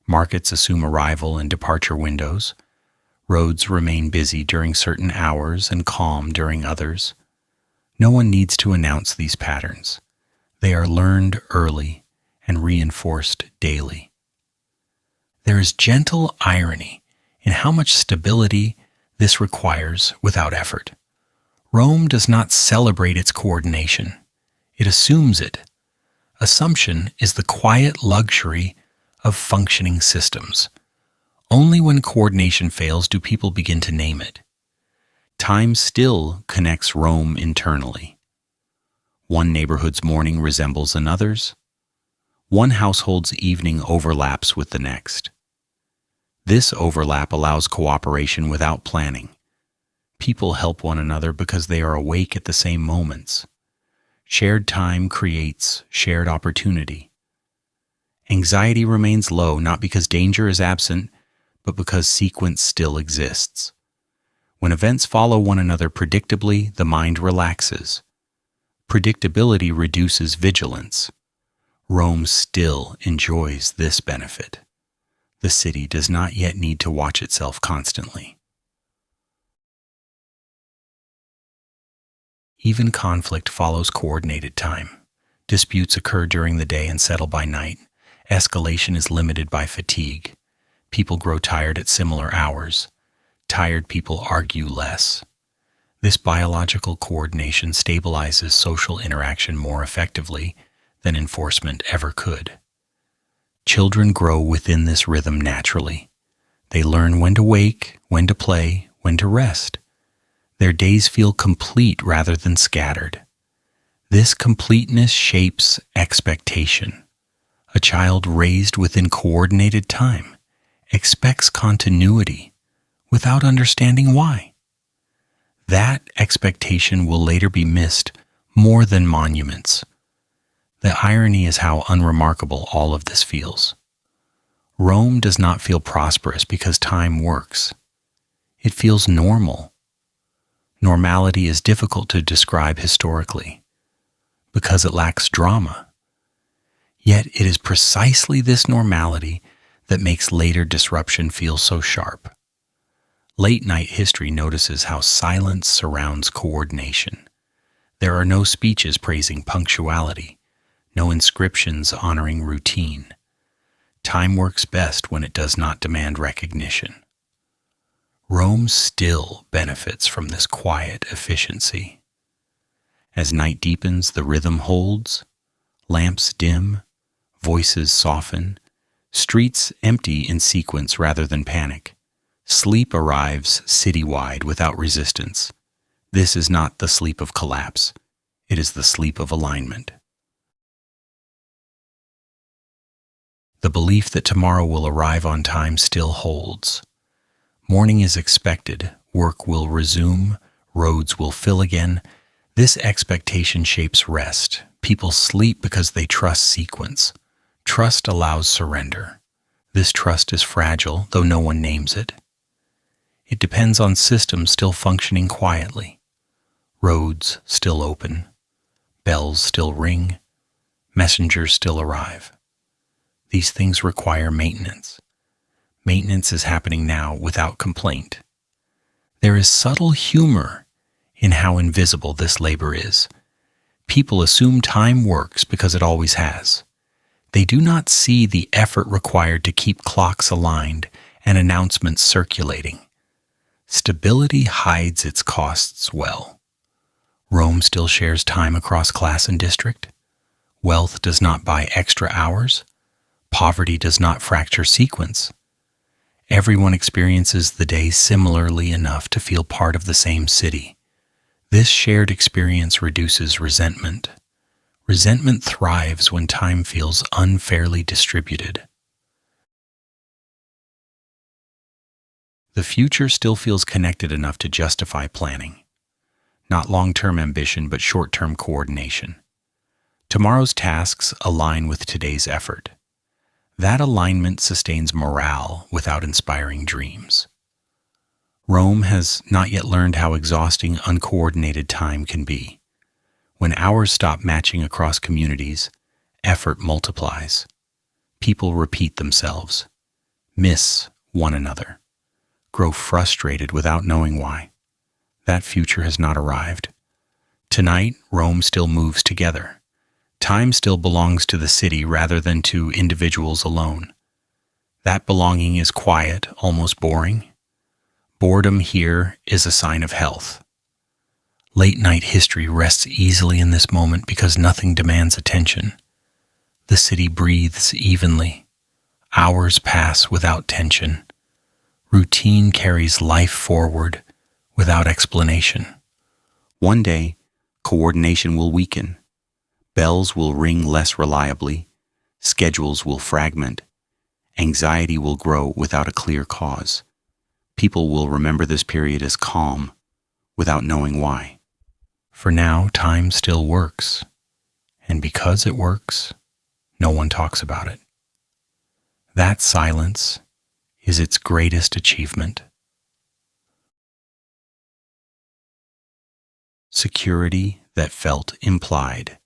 Markets assume arrival and departure windows. Roads remain busy during certain hours and calm during others. No one needs to announce these patterns. They are learned early and reinforced daily. There is gentle irony in how much stability this requires without effort. Rome does not celebrate its coordination. It assumes it. Assumption is the quiet luxury of functioning systems. Only when coordination fails do people begin to name it. Time still connects Rome internally. One neighborhood's morning resembles another's. One household's evening overlaps with the next. This overlap allows cooperation without planning. People help one another because they are awake at the same moments. Shared time creates shared opportunity. Anxiety remains low not because danger is absent, but because sequence still exists. When events follow one another predictably, the mind relaxes. Predictability reduces vigilance. Rome still enjoys this benefit. The city does not yet need to watch itself constantly. Even conflict follows coordinated time. Disputes occur during the day and settle by night. Escalation is limited by fatigue. People grow tired at similar hours. Tired people argue less. This biological coordination stabilizes social interaction more effectively than enforcement ever could. Children grow within this rhythm naturally. They learn when to wake, when to play, when to rest. Their days feel complete rather than scattered. This completeness shapes expectation. A child raised within coordinated time expects continuity without understanding why. That expectation will later be missed more than monuments. The irony is how unremarkable all of this feels. Rome does not feel prosperous because time works. It feels normal. Normality is difficult to describe historically because it lacks drama. Yet it is precisely this normality that makes later disruption feel so sharp. Late-night history notices how silence surrounds coordination. There are no speeches praising punctuality, no inscriptions honoring routine. Time works best when it does not demand recognition. Rome still benefits from this quiet efficiency. As night deepens, the rhythm holds, lamps dim, voices soften, streets empty in sequence rather than panic. Sleep arrives citywide without resistance. This is not the sleep of collapse. It is the sleep of alignment. The belief that tomorrow will arrive on time still holds. Morning is expected, work will resume, roads will fill again. This expectation shapes rest. People sleep because they trust sequence. Trust allows surrender. This trust is fragile, though no one names it. It depends on systems still functioning quietly. Roads still open. Bells still ring. Messengers still arrive. These things require maintenance. Maintenance is happening now without complaint. There is subtle humor in how invisible this labor is. People assume time works because it always has. They do not see the effort required to keep clocks aligned and announcements circulating. Stability hides its costs well. Rome still shares time across class and district. Wealth does not buy extra hours. Poverty does not fracture sequence. Everyone experiences the day similarly enough to feel part of the same city. This shared experience reduces resentment. Resentment thrives when time feels unfairly distributed. The future still feels connected enough to justify planning. Not long-term ambition, but short-term coordination. Tomorrow's tasks align with today's effort. That alignment sustains morale without inspiring dreams. Rome has not yet learned how exhausting uncoordinated time can be. When hours stop matching across communities, effort multiplies. People repeat themselves, miss one another, grow frustrated without knowing why. That future has not arrived. Tonight, Rome still moves together. Time still belongs to the city rather than to individuals alone. That belonging is quiet, almost boring. Boredom here is a sign of health. Late-night history rests easily in this moment because nothing demands attention. The city breathes evenly. Hours pass without tension. Routine carries life forward without explanation. One day, coordination will weaken. Bells will ring less reliably. Schedules will fragment. Anxiety will grow without a clear cause. People will remember this period as calm, without knowing why. For now, time still works. And because it works, no one talks about it. That silence is its greatest achievement. Security that felt implied.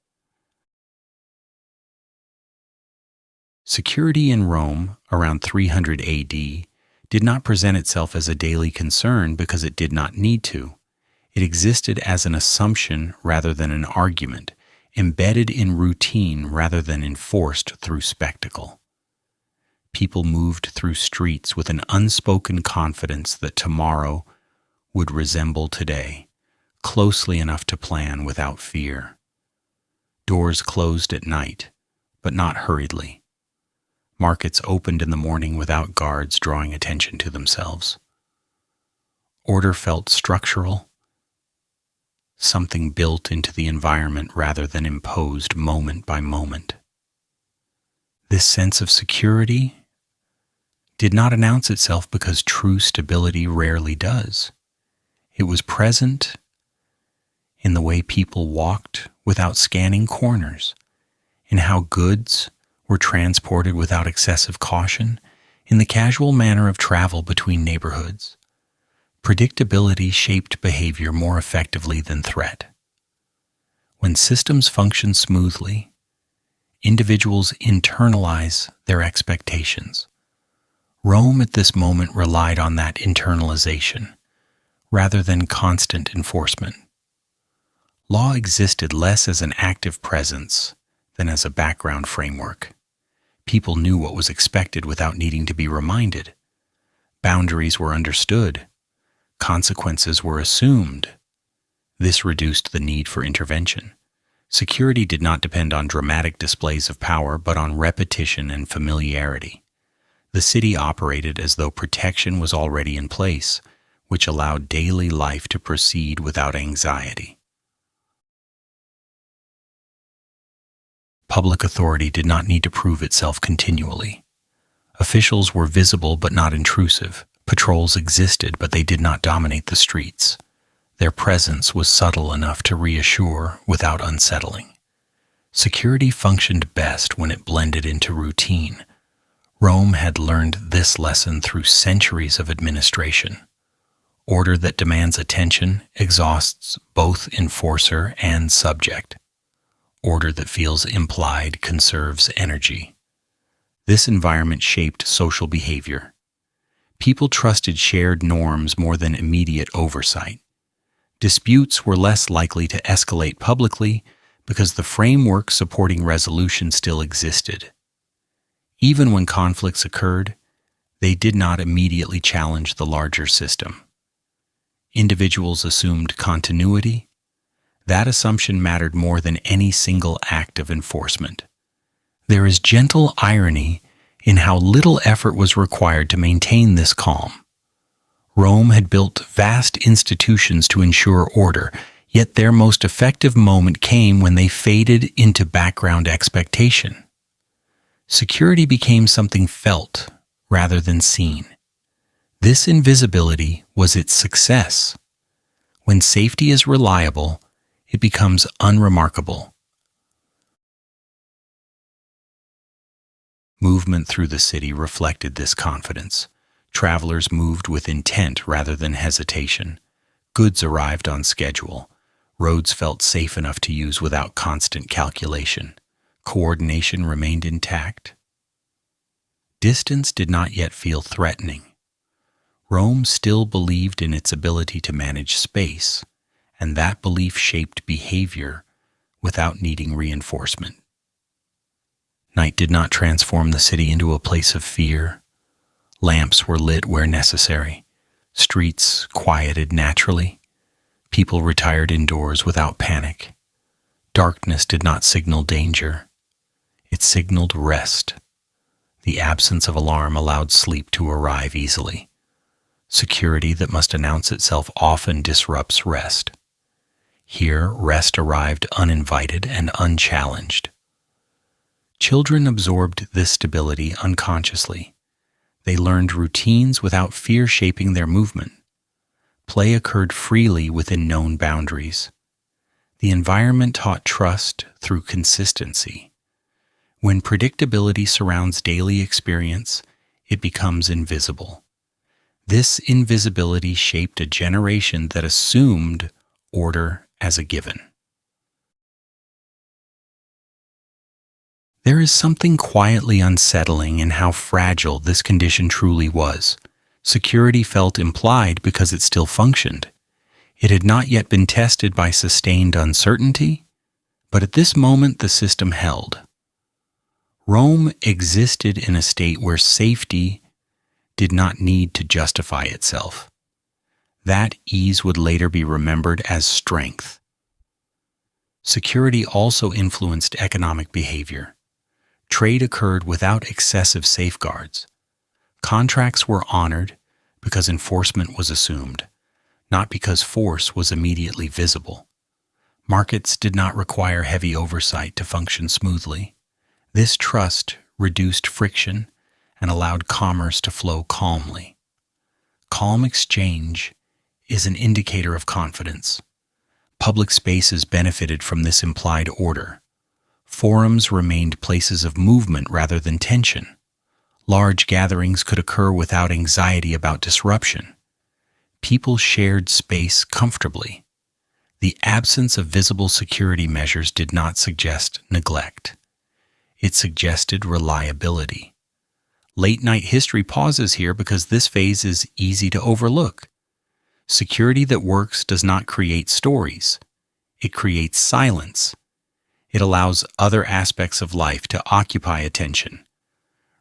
Security in Rome around 300 AD did not present itself as a daily concern because it did not need to. It existed as an assumption rather than an argument, embedded in routine rather than enforced through spectacle. People moved through streets with an unspoken confidence that tomorrow would resemble today, closely enough to plan without fear. Doors closed at night, but not hurriedly. Markets opened in the morning without guards drawing attention to themselves. Order felt structural, something built into the environment rather than imposed moment by moment. This sense of security did not announce itself because true stability rarely does. It was present in the way people walked without scanning corners, in how goods were transported without excessive caution, in the casual manner of travel between neighborhoods. Predictability shaped behavior more effectively than threat. When systems function smoothly, individuals internalize their expectations. Rome at this moment relied on that internalization, rather than constant enforcement. Law existed less as an active presence than as a background framework. People knew what was expected without needing to be reminded. Boundaries were understood, Consequences were assumed. This reduced the need for intervention. Security did not depend on dramatic displays of power, but on repetition and familiarity. The city operated as though protection was already in place, which allowed daily life to proceed without anxiety. Public authority did not need to prove itself continually. Officials were visible but not intrusive. Patrols existed, but they did not dominate the streets. Their presence was subtle enough to reassure without unsettling. Security functioned best when it blended into routine. Rome had learned this lesson through centuries of administration. Order that demands attention exhausts both enforcer and subject. Order that feels implied conserves energy. This environment shaped social behavior. People trusted shared norms more than immediate oversight. Disputes were less likely to escalate publicly because the framework supporting resolution still existed. Even when conflicts occurred, they did not immediately challenge the larger system. Individuals assumed continuity. That assumption mattered more than any single act of enforcement. There is gentle irony in how little effort was required to maintain this calm. Rome had built vast institutions to ensure order, yet their most effective moment came when they faded into background expectation. Security became something felt rather than seen. This invisibility was its success. When safety is reliable, it becomes unremarkable. Movement through the city reflected this confidence. Travelers moved with intent rather than hesitation. Goods arrived on schedule. Roads felt safe enough to use without constant calculation. Coordination remained intact. Distance did not yet feel threatening. Rome still believed in its ability to manage space, and that belief shaped behavior without needing reinforcement. Night did not transform the city into a place of fear. Lamps were lit where necessary. Streets quieted naturally. People retired indoors without panic. Darkness did not signal danger. It signaled rest. The absence of alarm allowed sleep to arrive easily. Security that must announce itself often disrupts rest. Here, rest arrived uninvited and unchallenged. Children absorbed this stability unconsciously. They learned routines without fear shaping their movement. Play occurred freely within known boundaries. The environment taught trust through consistency. When predictability surrounds daily experience, it becomes invisible. This invisibility shaped a generation that assumed order as a given. There is something quietly unsettling in how fragile this condition truly was. Security felt implied because it still functioned. It had not yet been tested by sustained uncertainty, but at this moment the system held. Rome existed in a state where safety did not need to justify itself. That ease would later be remembered as strength. Security also influenced economic behavior. Trade occurred without excessive safeguards. Contracts were honored because enforcement was assumed, not because force was immediately visible. Markets did not require heavy oversight to function smoothly. This trust reduced friction and allowed commerce to flow calmly. Calm exchange is an indicator of confidence. Public spaces benefited from this implied order. Forums remained places of movement rather than tension. Large gatherings could occur without anxiety about disruption. People shared space comfortably. The absence of visible security measures did not suggest neglect. It suggested reliability. Late-night history pauses here because this phase is easy to overlook. Security that works does not create stories. It creates silence. It allows other aspects of life to occupy attention.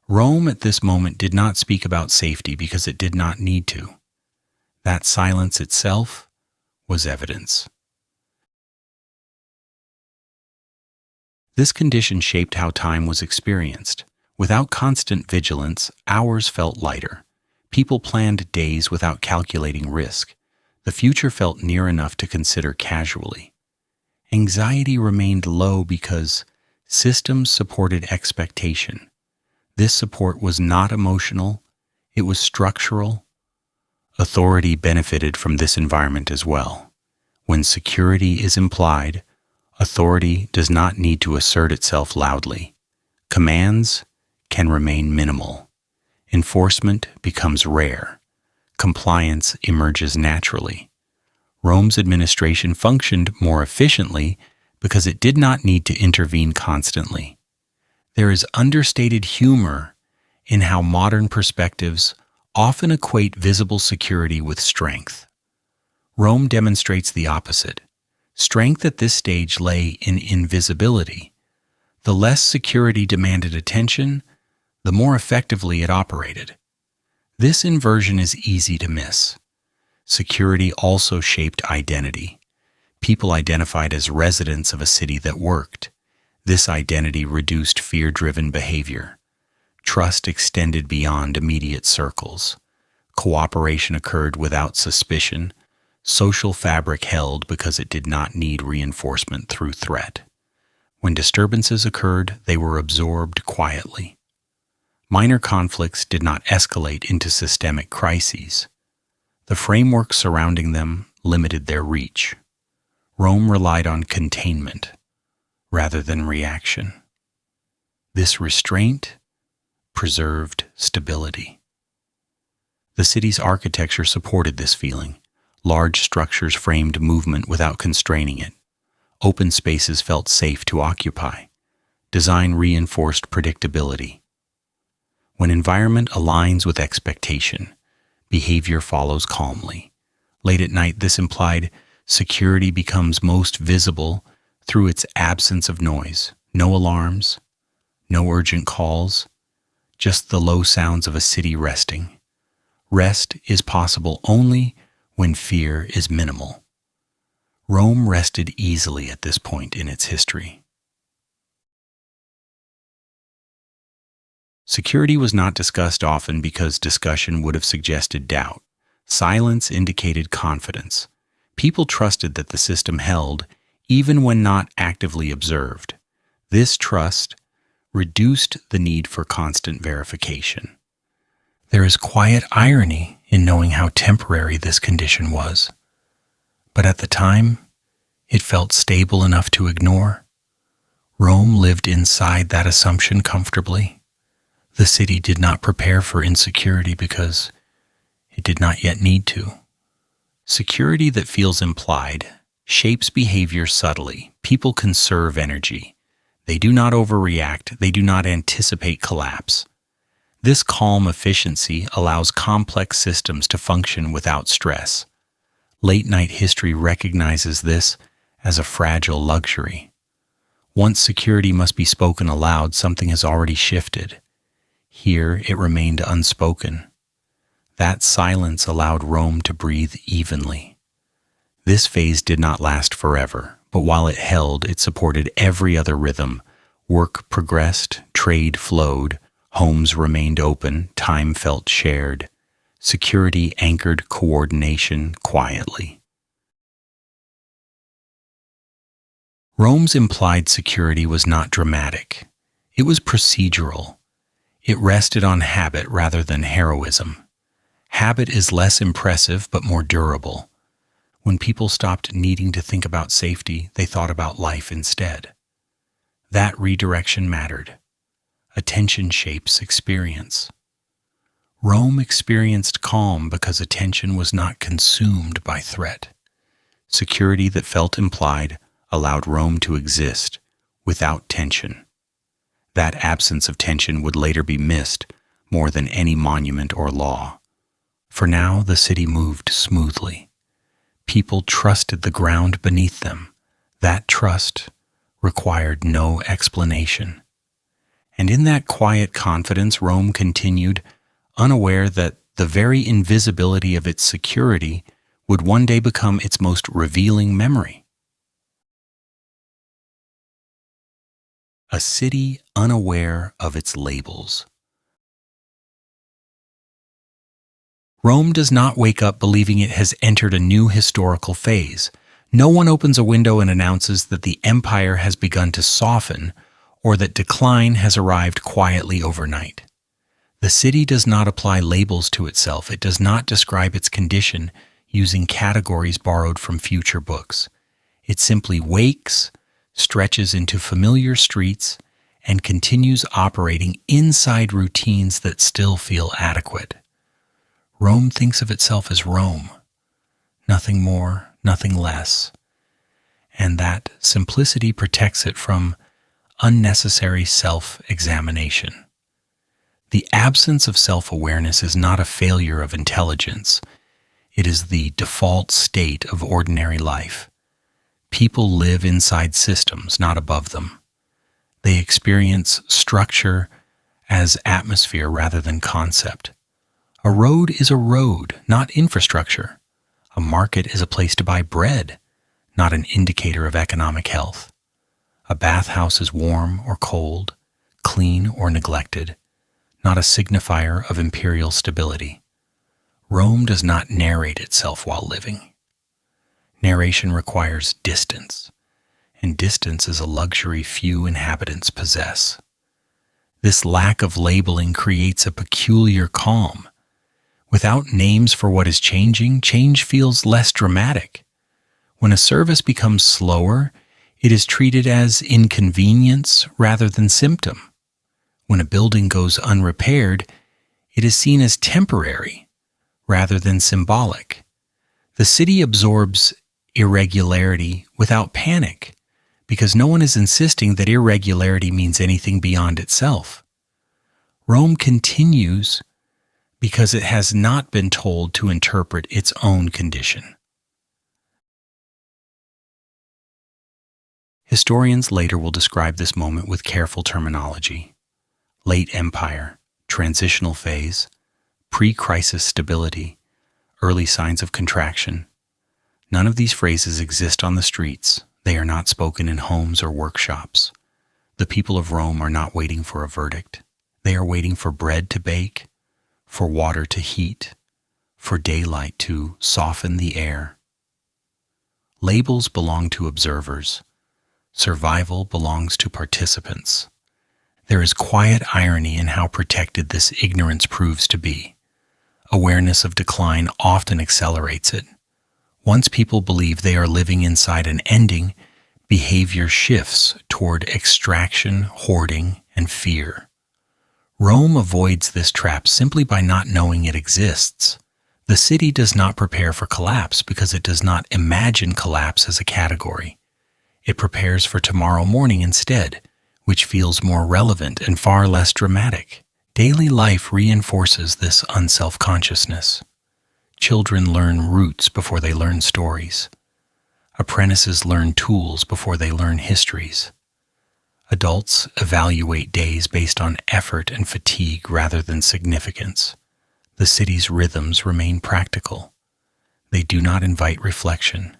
Rome at this moment did not speak about safety because it did not need to. That silence itself was evidence. This condition shaped how time was experienced. Without constant vigilance, hours felt lighter. People planned days without calculating risk. The future felt near enough to consider casually. Anxiety remained low because systems supported expectation. This support was not emotional, it was structural. Authority benefited from this environment as well. When security is implied, authority does not need to assert itself loudly. Commands can remain minimal. Enforcement becomes rare. Compliance emerges naturally. Rome's administration functioned more efficiently because it did not need to intervene constantly. There is understated humor in how modern perspectives often equate visible security with strength. Rome demonstrates the opposite. Strength at this stage lay in invisibility. The less security demanded attention, the more effectively it operated. This inversion is easy to miss. Security also shaped identity. People identified as residents of a city that worked. This identity reduced fear-driven behavior. Trust extended beyond immediate circles. Cooperation occurred without suspicion. Social fabric held because it did not need reinforcement through threat. When disturbances occurred, they were absorbed quietly. Minor conflicts did not escalate into systemic crises. The framework surrounding them limited their reach. Rome relied on containment rather than reaction. This restraint preserved stability. The city's architecture supported this feeling. Large structures framed movement without constraining it. Open spaces felt safe to occupy. Design reinforced predictability. When environment aligns with expectation, behavior follows calmly. Late at night, this implied security becomes most visible through its absence of noise. No alarms, no urgent calls, just the low sounds of a city resting. Rest is possible only when fear is minimal. Rome rested easily at this point in its history. Security was not discussed often because discussion would have suggested doubt. Silence indicated confidence. People trusted that the system held, even when not actively observed. This trust reduced the need for constant verification. There is quiet irony in knowing how temporary this condition was. But at the time, it felt stable enough to ignore. Rome lived inside that assumption comfortably. The city did not prepare for insecurity because it did not yet need to. Security that feels implied shapes behavior subtly. People conserve energy. They do not overreact. They do not anticipate collapse. This calm efficiency allows complex systems to function without stress. Late-night history recognizes this as a fragile luxury. Once security must be spoken aloud, something has already shifted. Here it remained unspoken. That silence allowed Rome to breathe evenly. This phase did not last forever, but while it held, it supported every other rhythm. Work progressed, trade flowed, homes remained open, time felt shared. Security anchored coordination quietly. Rome's implied security was not dramatic. It was procedural. It rested on habit rather than heroism. Habit is less impressive but more durable. When people stopped needing to think about safety, they thought about life instead. That redirection mattered. Attention shapes experience. Rome experienced calm because attention was not consumed by threat. Security that felt implied allowed Rome to exist without tension. That absence of tension would later be missed more than any monument or law. For now, the city moved smoothly. People trusted the ground beneath them. That trust required no explanation. And in that quiet confidence, Rome continued, unaware that the very invisibility of its security would one day become its most revealing memory. A city unaware of its labels. Rome does not wake up believing it has entered a new historical phase. No one opens a window and announces that the empire has begun to soften or that decline has arrived quietly overnight. The city does not apply labels to itself. It does not describe its condition using categories borrowed from future books. It simply wakes, stretches into familiar streets, and continues operating inside routines that still feel adequate. Rome thinks of itself as Rome, nothing more, nothing less, and that simplicity protects it from unnecessary self-examination. The absence of self-awareness is not a failure of intelligence. It is the default state of ordinary life. People live inside systems, not above them. They experience structure as atmosphere rather than concept. A road is a road, not infrastructure. A market is a place to buy bread, not an indicator of economic health. A bathhouse is warm or cold, clean or neglected, not a signifier of imperial stability. Rome does not narrate itself while living. Narration requires distance, and distance is a luxury few inhabitants possess. This lack of labeling creates a peculiar calm. Without names for what is changing, change feels less dramatic. When a service becomes slower, it is treated as inconvenience rather than symptom. When a building goes unrepaired, it is seen as temporary rather than symbolic. The city absorbs irregularity without panic because no one is insisting that irregularity means anything beyond itself. Rome continues because it has not been told to interpret its own condition. Historians later will describe this moment with careful terminology. Late empire, transitional phase, pre-crisis stability, early signs of contraction. None of these phrases exist on the streets. They are not spoken in homes or workshops. The people of Rome are not waiting for a verdict. They are waiting for bread to bake, for water to heat, for daylight to soften the air. Labels belong to observers. Survival belongs to participants. There is quiet irony in how protected this ignorance proves to be. Awareness of decline often accelerates it. Once people believe they are living inside an ending, behavior shifts toward extraction, hoarding, and fear. Rome avoids this trap simply by not knowing it exists. The city does not prepare for collapse because it does not imagine collapse as a category. It prepares for tomorrow morning instead, which feels more relevant and far less dramatic. Daily life reinforces this unself-consciousness. Children learn roots before they learn stories. Apprentices learn tools before they learn histories. Adults evaluate days based on effort and fatigue rather than significance. The city's rhythms remain practical. They do not invite reflection.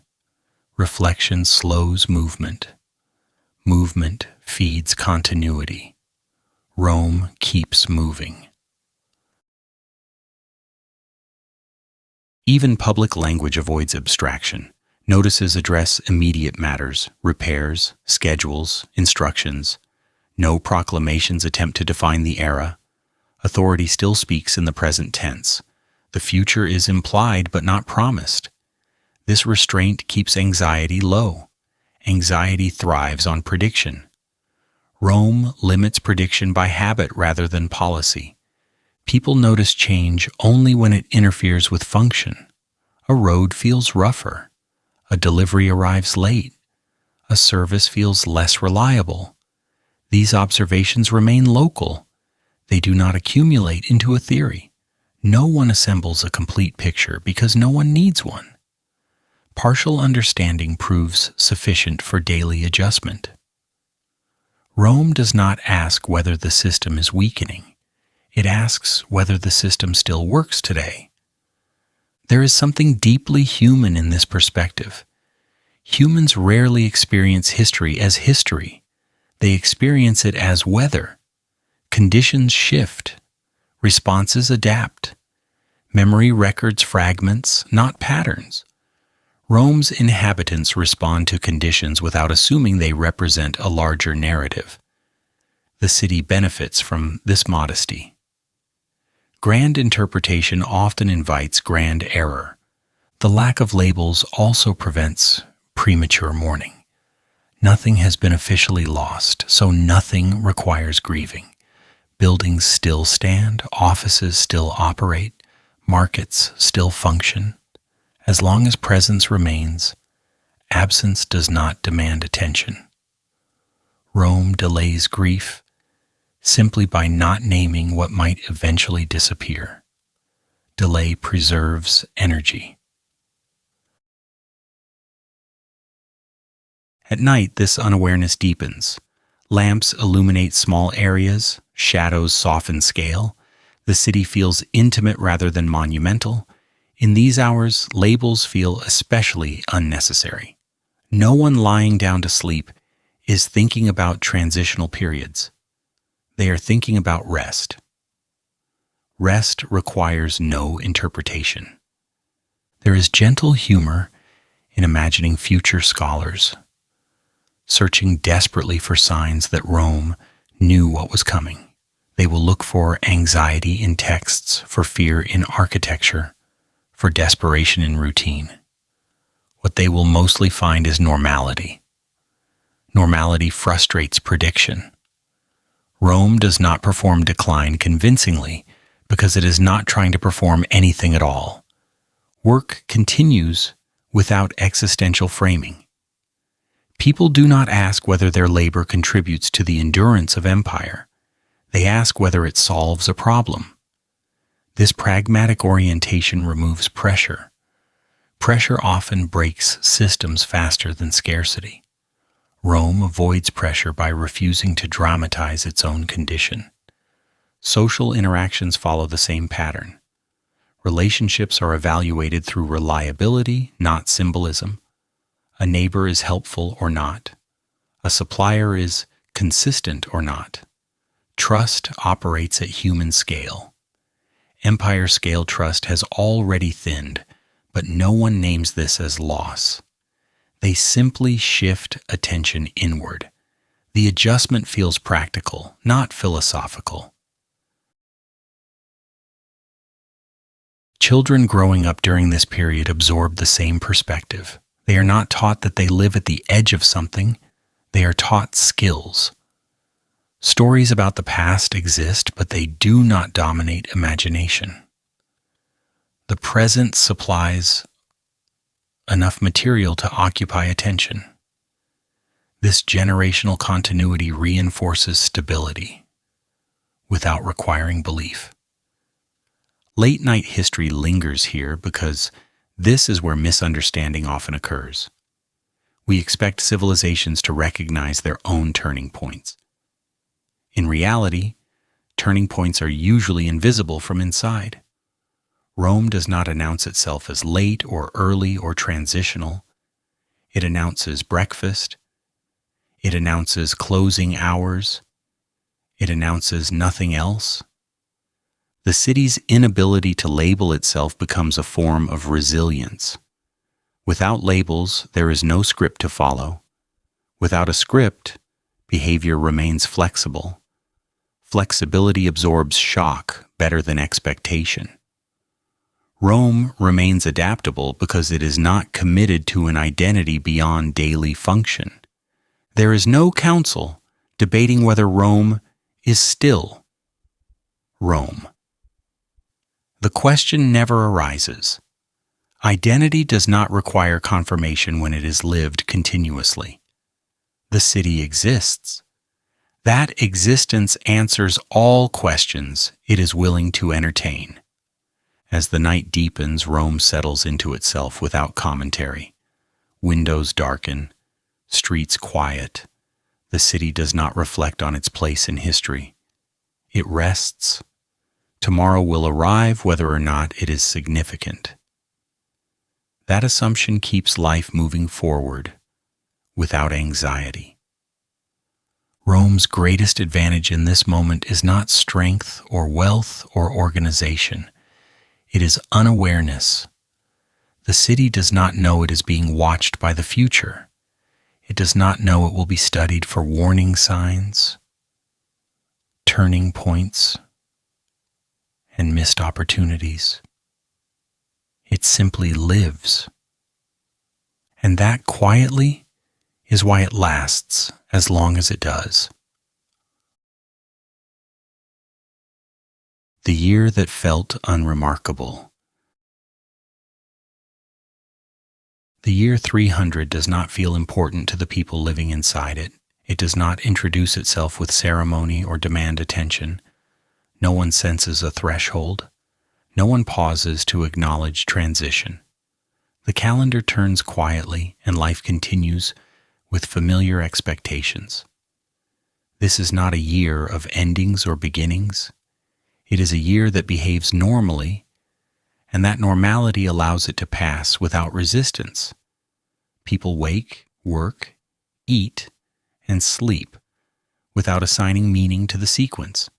Reflection slows movement. Movement feeds continuity. Rome keeps moving. Even public language avoids abstraction. Notices address immediate matters, repairs, schedules, instructions. No proclamations attempt to define the era. Authority still speaks in the present tense. The future is implied but not promised. This restraint keeps anxiety low. Anxiety thrives on prediction. Rome limits prediction by habit rather than policy. People notice change only when it interferes with function. A road feels rougher. A delivery arrives late. A service feels less reliable. These observations remain local. They do not accumulate into a theory. No one assembles a complete picture because no one needs one. Partial understanding proves sufficient for daily adjustment. Rome does not ask whether the system is weakening. It asks whether the system still works today. There is something deeply human in this perspective. Humans rarely experience history as history. They experience it as weather. Conditions shift. Responses adapt. Memory records fragments, not patterns. Rome's inhabitants respond to conditions without assuming they represent a larger narrative. The city benefits from this modesty. Grand interpretation often invites grand error. The lack of labels also prevents premature mourning. Nothing has been officially lost, so nothing requires grieving. Buildings still stand, offices still operate, markets still function. As long as presence remains, absence does not demand attention. Rome delays grief simply by not naming what might eventually disappear. Delay preserves energy. At night, this unawareness deepens. Lamps illuminate small areas, shadows soften scale. The city feels intimate rather than monumental. In these hours, labels feel especially unnecessary. No one lying down to sleep is thinking about transitional periods. They are thinking about rest. Rest requires no interpretation. There is gentle humor in imagining future scholars, searching desperately for signs that Rome knew what was coming. They will look for anxiety in texts, for fear in architecture, for desperation in routine. What they will mostly find is normality. Normality frustrates prediction. Rome does not perform decline convincingly because it is not trying to perform anything at all. Work continues without existential framing. People do not ask whether their labor contributes to the endurance of empire. They ask whether it solves a problem. This pragmatic orientation removes pressure. Pressure often breaks systems faster than scarcity. Rome avoids pressure by refusing to dramatize its own condition. Social interactions follow the same pattern. Relationships are evaluated through reliability, not symbolism. A neighbor is helpful or not. A supplier is consistent or not. Trust operates at human scale. Empire scale trust has already thinned, but no one names this as loss. They simply shift attention inward. The adjustment feels practical, not philosophical. Children growing up during this period absorb the same perspective. They are not taught that they live at the edge of something. They are taught skills. Stories about the past exist, but they do not dominate imagination. The present supplies enough material to occupy attention. This generational continuity reinforces stability without requiring belief. Late-night history lingers here because this is where misunderstanding often occurs. We expect civilizations to recognize their own turning points. In reality, turning points are usually invisible from inside. Rome does not announce itself as late or early or transitional. It announces breakfast. It announces closing hours. It announces nothing else. The city's inability to label itself becomes a form of resilience. Without labels, there is no script to follow. Without a script, behavior remains flexible. Flexibility absorbs shock better than expectation. Rome remains adaptable because it is not committed to an identity beyond daily function. There is no council debating whether Rome is still Rome. The question never arises. Identity does not require confirmation when it is lived continuously. The city exists. That existence answers all questions it is willing to entertain. As the night deepens, Rome settles into itself without commentary. Windows darken, streets quiet. The city does not reflect on its place in history. It rests, Tomorrow will arrive whether or not it is significant. That assumption keeps life moving forward without anxiety. Rome's greatest advantage in this moment is not strength or wealth or organization. It is unawareness. The city does not know it is being watched by the future. It does not know it will be studied for warning signs, turning points, and missed opportunities. It simply lives. And that quietly is why it lasts as long as it does. The year that felt unremarkable. The year 300 does not feel important to the people living inside it. It does not introduce itself with ceremony or demand attention. No one senses a threshold. No one pauses to acknowledge transition. The calendar turns quietly and life continues with familiar expectations. This is not a year of endings or beginnings. It is a year that behaves normally, and that normality allows it to pass without resistance. People wake, work, eat, and sleep without assigning meaning to the sequence.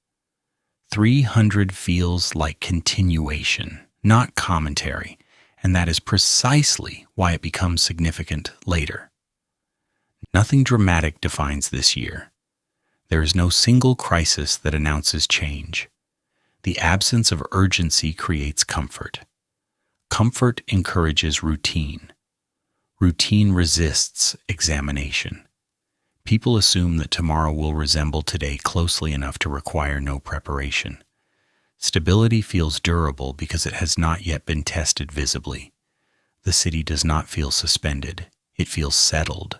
300 feels like continuation, not commentary, and that is precisely why it becomes significant later. Nothing dramatic defines this year. There is no single crisis that announces change. The absence of urgency creates comfort. Comfort encourages routine. Routine resists examination. People assume that tomorrow will resemble today closely enough to require no preparation. Stability feels durable because it has not yet been tested visibly. The city does not feel suspended. It feels settled.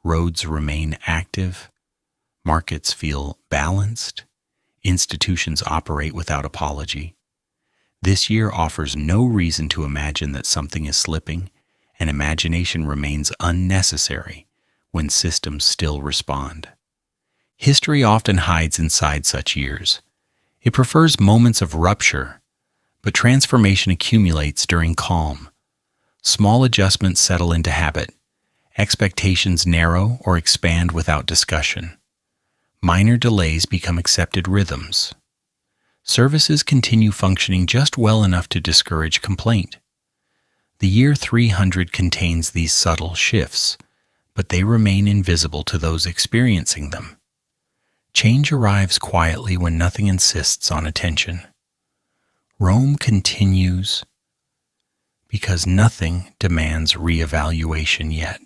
Roads remain active. Markets feel balanced. Institutions operate without apology. This year offers no reason to imagine that something is slipping, and imagination remains unnecessary when systems still respond. History often hides inside such years. It prefers moments of rupture, but transformation accumulates during calm. Small adjustments settle into habit. Expectations narrow or expand without discussion. Minor delays become accepted rhythms. Services continue functioning just well enough to discourage complaint. The year 300 contains these subtle shifts, but they remain invisible to those experiencing them. Change arrives quietly when nothing insists on attention. Rome continues because nothing demands reevaluation yet.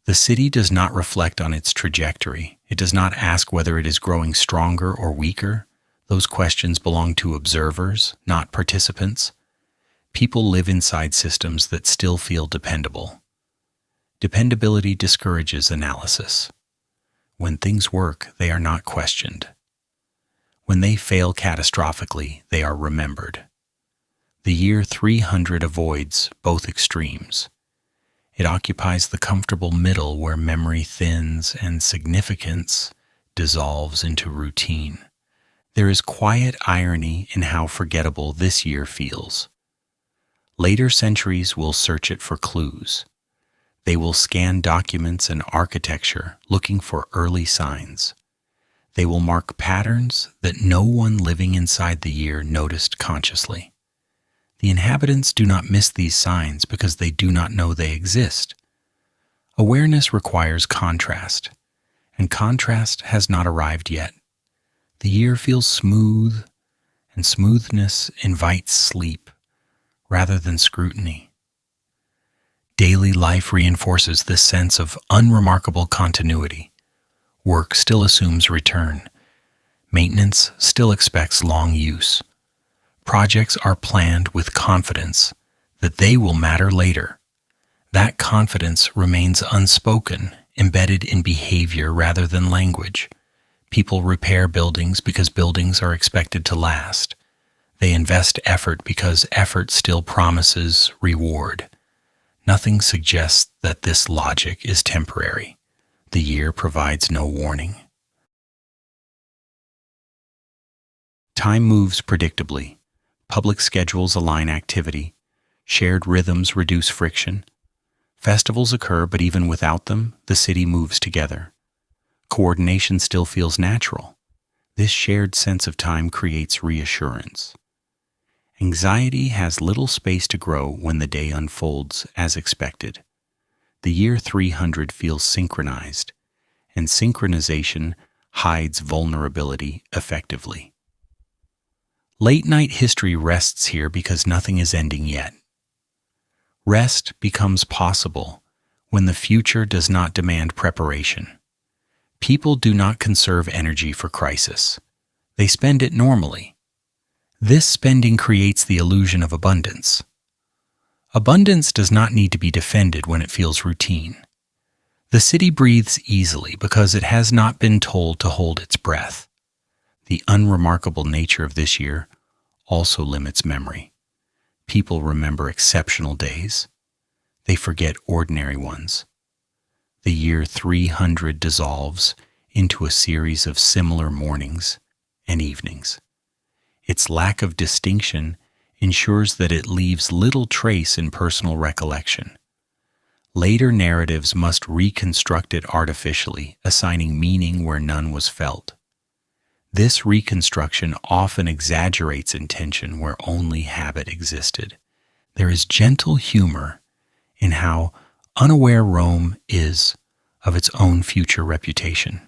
The city does not reflect on its trajectory. It does not ask whether it is growing stronger or weaker. Those questions belong to observers, not participants. People live inside systems that still feel dependable. Dependability discourages analysis. When things work, they are not questioned. When they fail catastrophically, they are remembered. The year 300 avoids both extremes. It occupies the comfortable middle where memory thins and significance dissolves into routine. There is quiet irony in how forgettable this year feels. Later centuries will search it for clues. They will scan documents and architecture looking for early signs. They will mark patterns that no one living inside the year noticed consciously. The inhabitants do not miss these signs because they do not know they exist. Awareness requires contrast, and contrast has not arrived yet. The year feels smooth, and smoothness invites sleep rather than scrutiny. Daily life reinforces this sense of unremarkable continuity. Work still assumes return. Maintenance still expects long use. Projects are planned with confidence that they will matter later. That confidence remains unspoken, embedded in behavior rather than language. People repair buildings because buildings are expected to last. They invest effort because effort still promises reward. Nothing suggests that this logic is temporary. The year provides no warning. Time moves predictably. Public schedules align activity. Shared rhythms reduce friction. Festivals occur, but even without them, the city moves together. Coordination still feels natural. This shared sense of time creates reassurance. Anxiety has little space to grow when the day unfolds as expected. The year 300 feels synchronized, and synchronization hides vulnerability effectively. Late-night history rests here because nothing is ending yet. Rest becomes possible when the future does not demand preparation. People do not conserve energy for crisis. They spend it normally. This spending creates the illusion of abundance. Abundance does not need to be defended when it feels routine. The city breathes easily because it has not been told to hold its breath. The unremarkable nature of this year also limits memory. People remember exceptional days. They forget ordinary ones. The year 300 dissolves into a series of similar mornings and evenings. Its lack of distinction ensures that it leaves little trace in personal recollection. Later narratives must reconstruct it artificially, assigning meaning where none was felt. This reconstruction often exaggerates intention where only habit existed. There is gentle humor in how unaware Rome is of its own future reputation.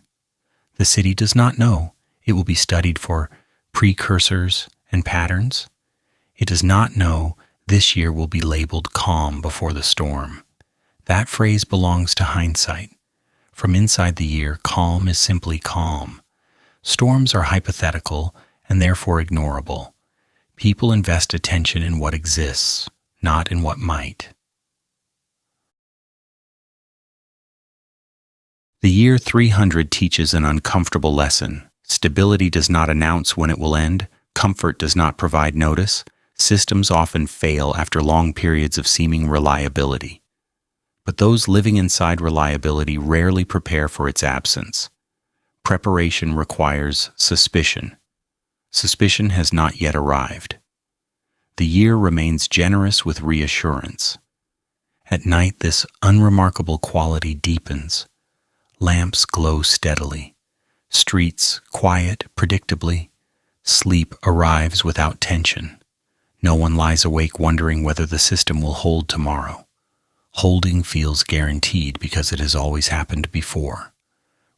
The city does not know it will be studied for precursors and patterns. It does not know this year will be labeled calm before the storm. That phrase belongs to hindsight. From inside the year, calm is simply calm. Storms are hypothetical and therefore ignorable. People invest attention in what exists, not in what might. The year 300 teaches an uncomfortable lesson. Stability does not announce when it will end. Comfort does not provide notice. Systems often fail after long periods of seeming reliability. But those living inside reliability rarely prepare for its absence. Preparation requires suspicion. Suspicion has not yet arrived. The year remains generous with reassurance. At night, this unremarkable quality deepens. Lamps glow steadily. Streets quiet predictably. Sleep arrives without tension. No one lies awake wondering whether the system will hold tomorrow. Holding feels guaranteed because it has always happened before.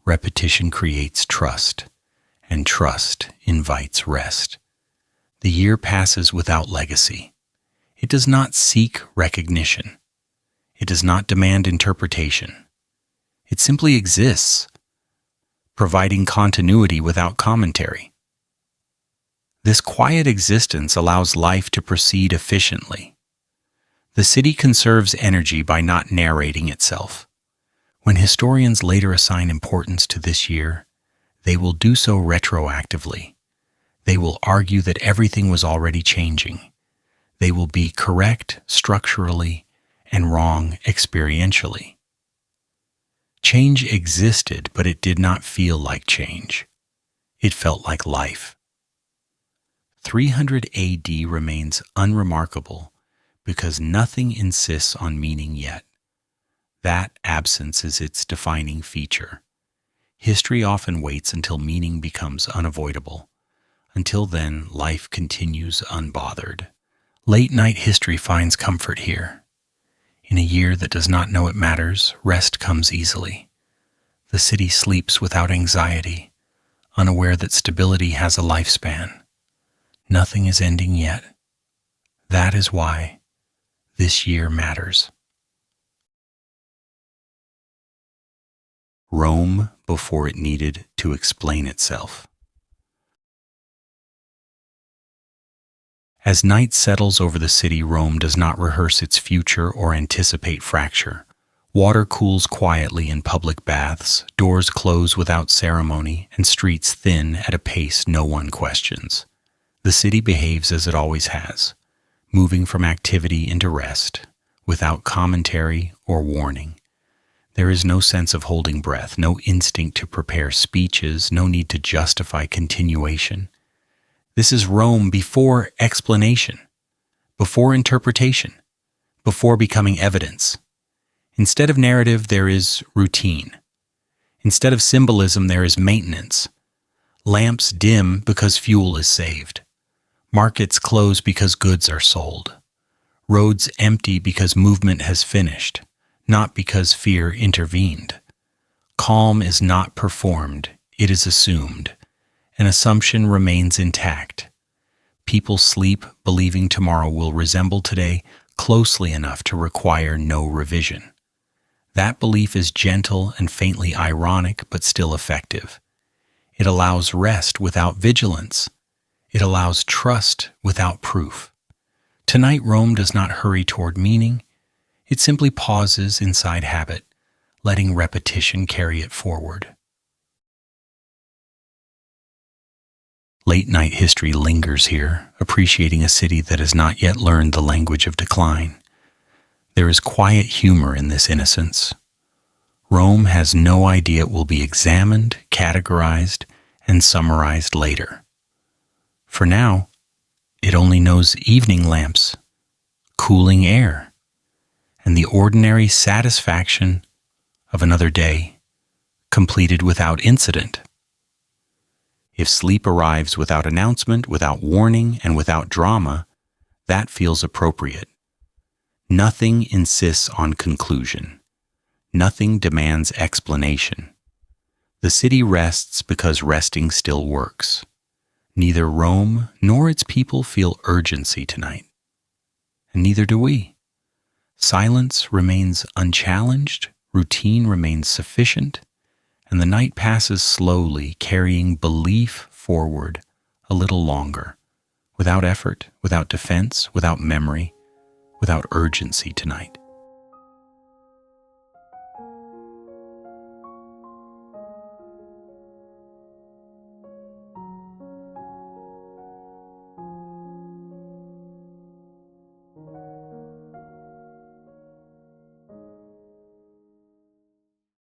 Repetition creates trust, and trust invites rest. The year passes without legacy. It does not seek recognition. It does not demand interpretation. It simply exists, providing continuity without commentary. This quiet existence allows life to proceed efficiently. The city conserves energy by not narrating itself. When historians later assign importance to this year, they will do so retroactively. They will argue that everything was already changing. They will be correct structurally and wrong experientially. Change existed, but it did not feel like change. It felt like life. 300 AD remains unremarkable because nothing insists on meaning yet. That absence is its defining feature. History often waits until meaning becomes unavoidable. Until then, life continues unbothered. Late-night history finds comfort here. In a year that does not know it matters, rest comes easily. The city sleeps without anxiety, unaware that stability has a lifespan. Nothing is ending yet. That is why this year matters. Rome before it needed to explain itself. As night settles over the city, Rome does not rehearse its future or anticipate fracture. Water cools quietly in public baths, doors close without ceremony, and streets thin at a pace no one questions. The city behaves as it always has, moving from activity into rest, without commentary or warning. There is no sense of holding breath, no instinct to prepare speeches, no need to justify continuation. This is Rome before explanation, before interpretation, before becoming evidence. Instead of narrative, there is routine. Instead of symbolism, there is maintenance. Lamps dim because fuel is saved. Markets close because goods are sold. Roads empty because movement has finished, not because fear intervened. Calm is not performed, it is assumed. An assumption remains intact. People sleep believing tomorrow will resemble today closely enough to require no revision. That belief is gentle and faintly ironic, but still effective. It allows rest without vigilance. It allows trust without proof. Tonight, Rome does not hurry toward meaning. It simply pauses inside habit, letting repetition carry it forward. Late-night history lingers here, appreciating a city that has not yet learned the language of decline. There is quiet humor in this innocence. Rome has no idea it will be examined, categorized, and summarized later. For now, it only knows evening lamps, cooling air, and the ordinary satisfaction of another day, completed without incident. If sleep arrives without announcement, without warning, and without drama, that feels appropriate. Nothing insists on conclusion. Nothing demands explanation. The city rests because resting still works. Neither Rome nor its people feel urgency tonight. And neither do we. Silence remains unchallenged, routine remains sufficient, and the night passes slowly, carrying belief forward a little longer, without effort, without defense, without memory, without urgency tonight.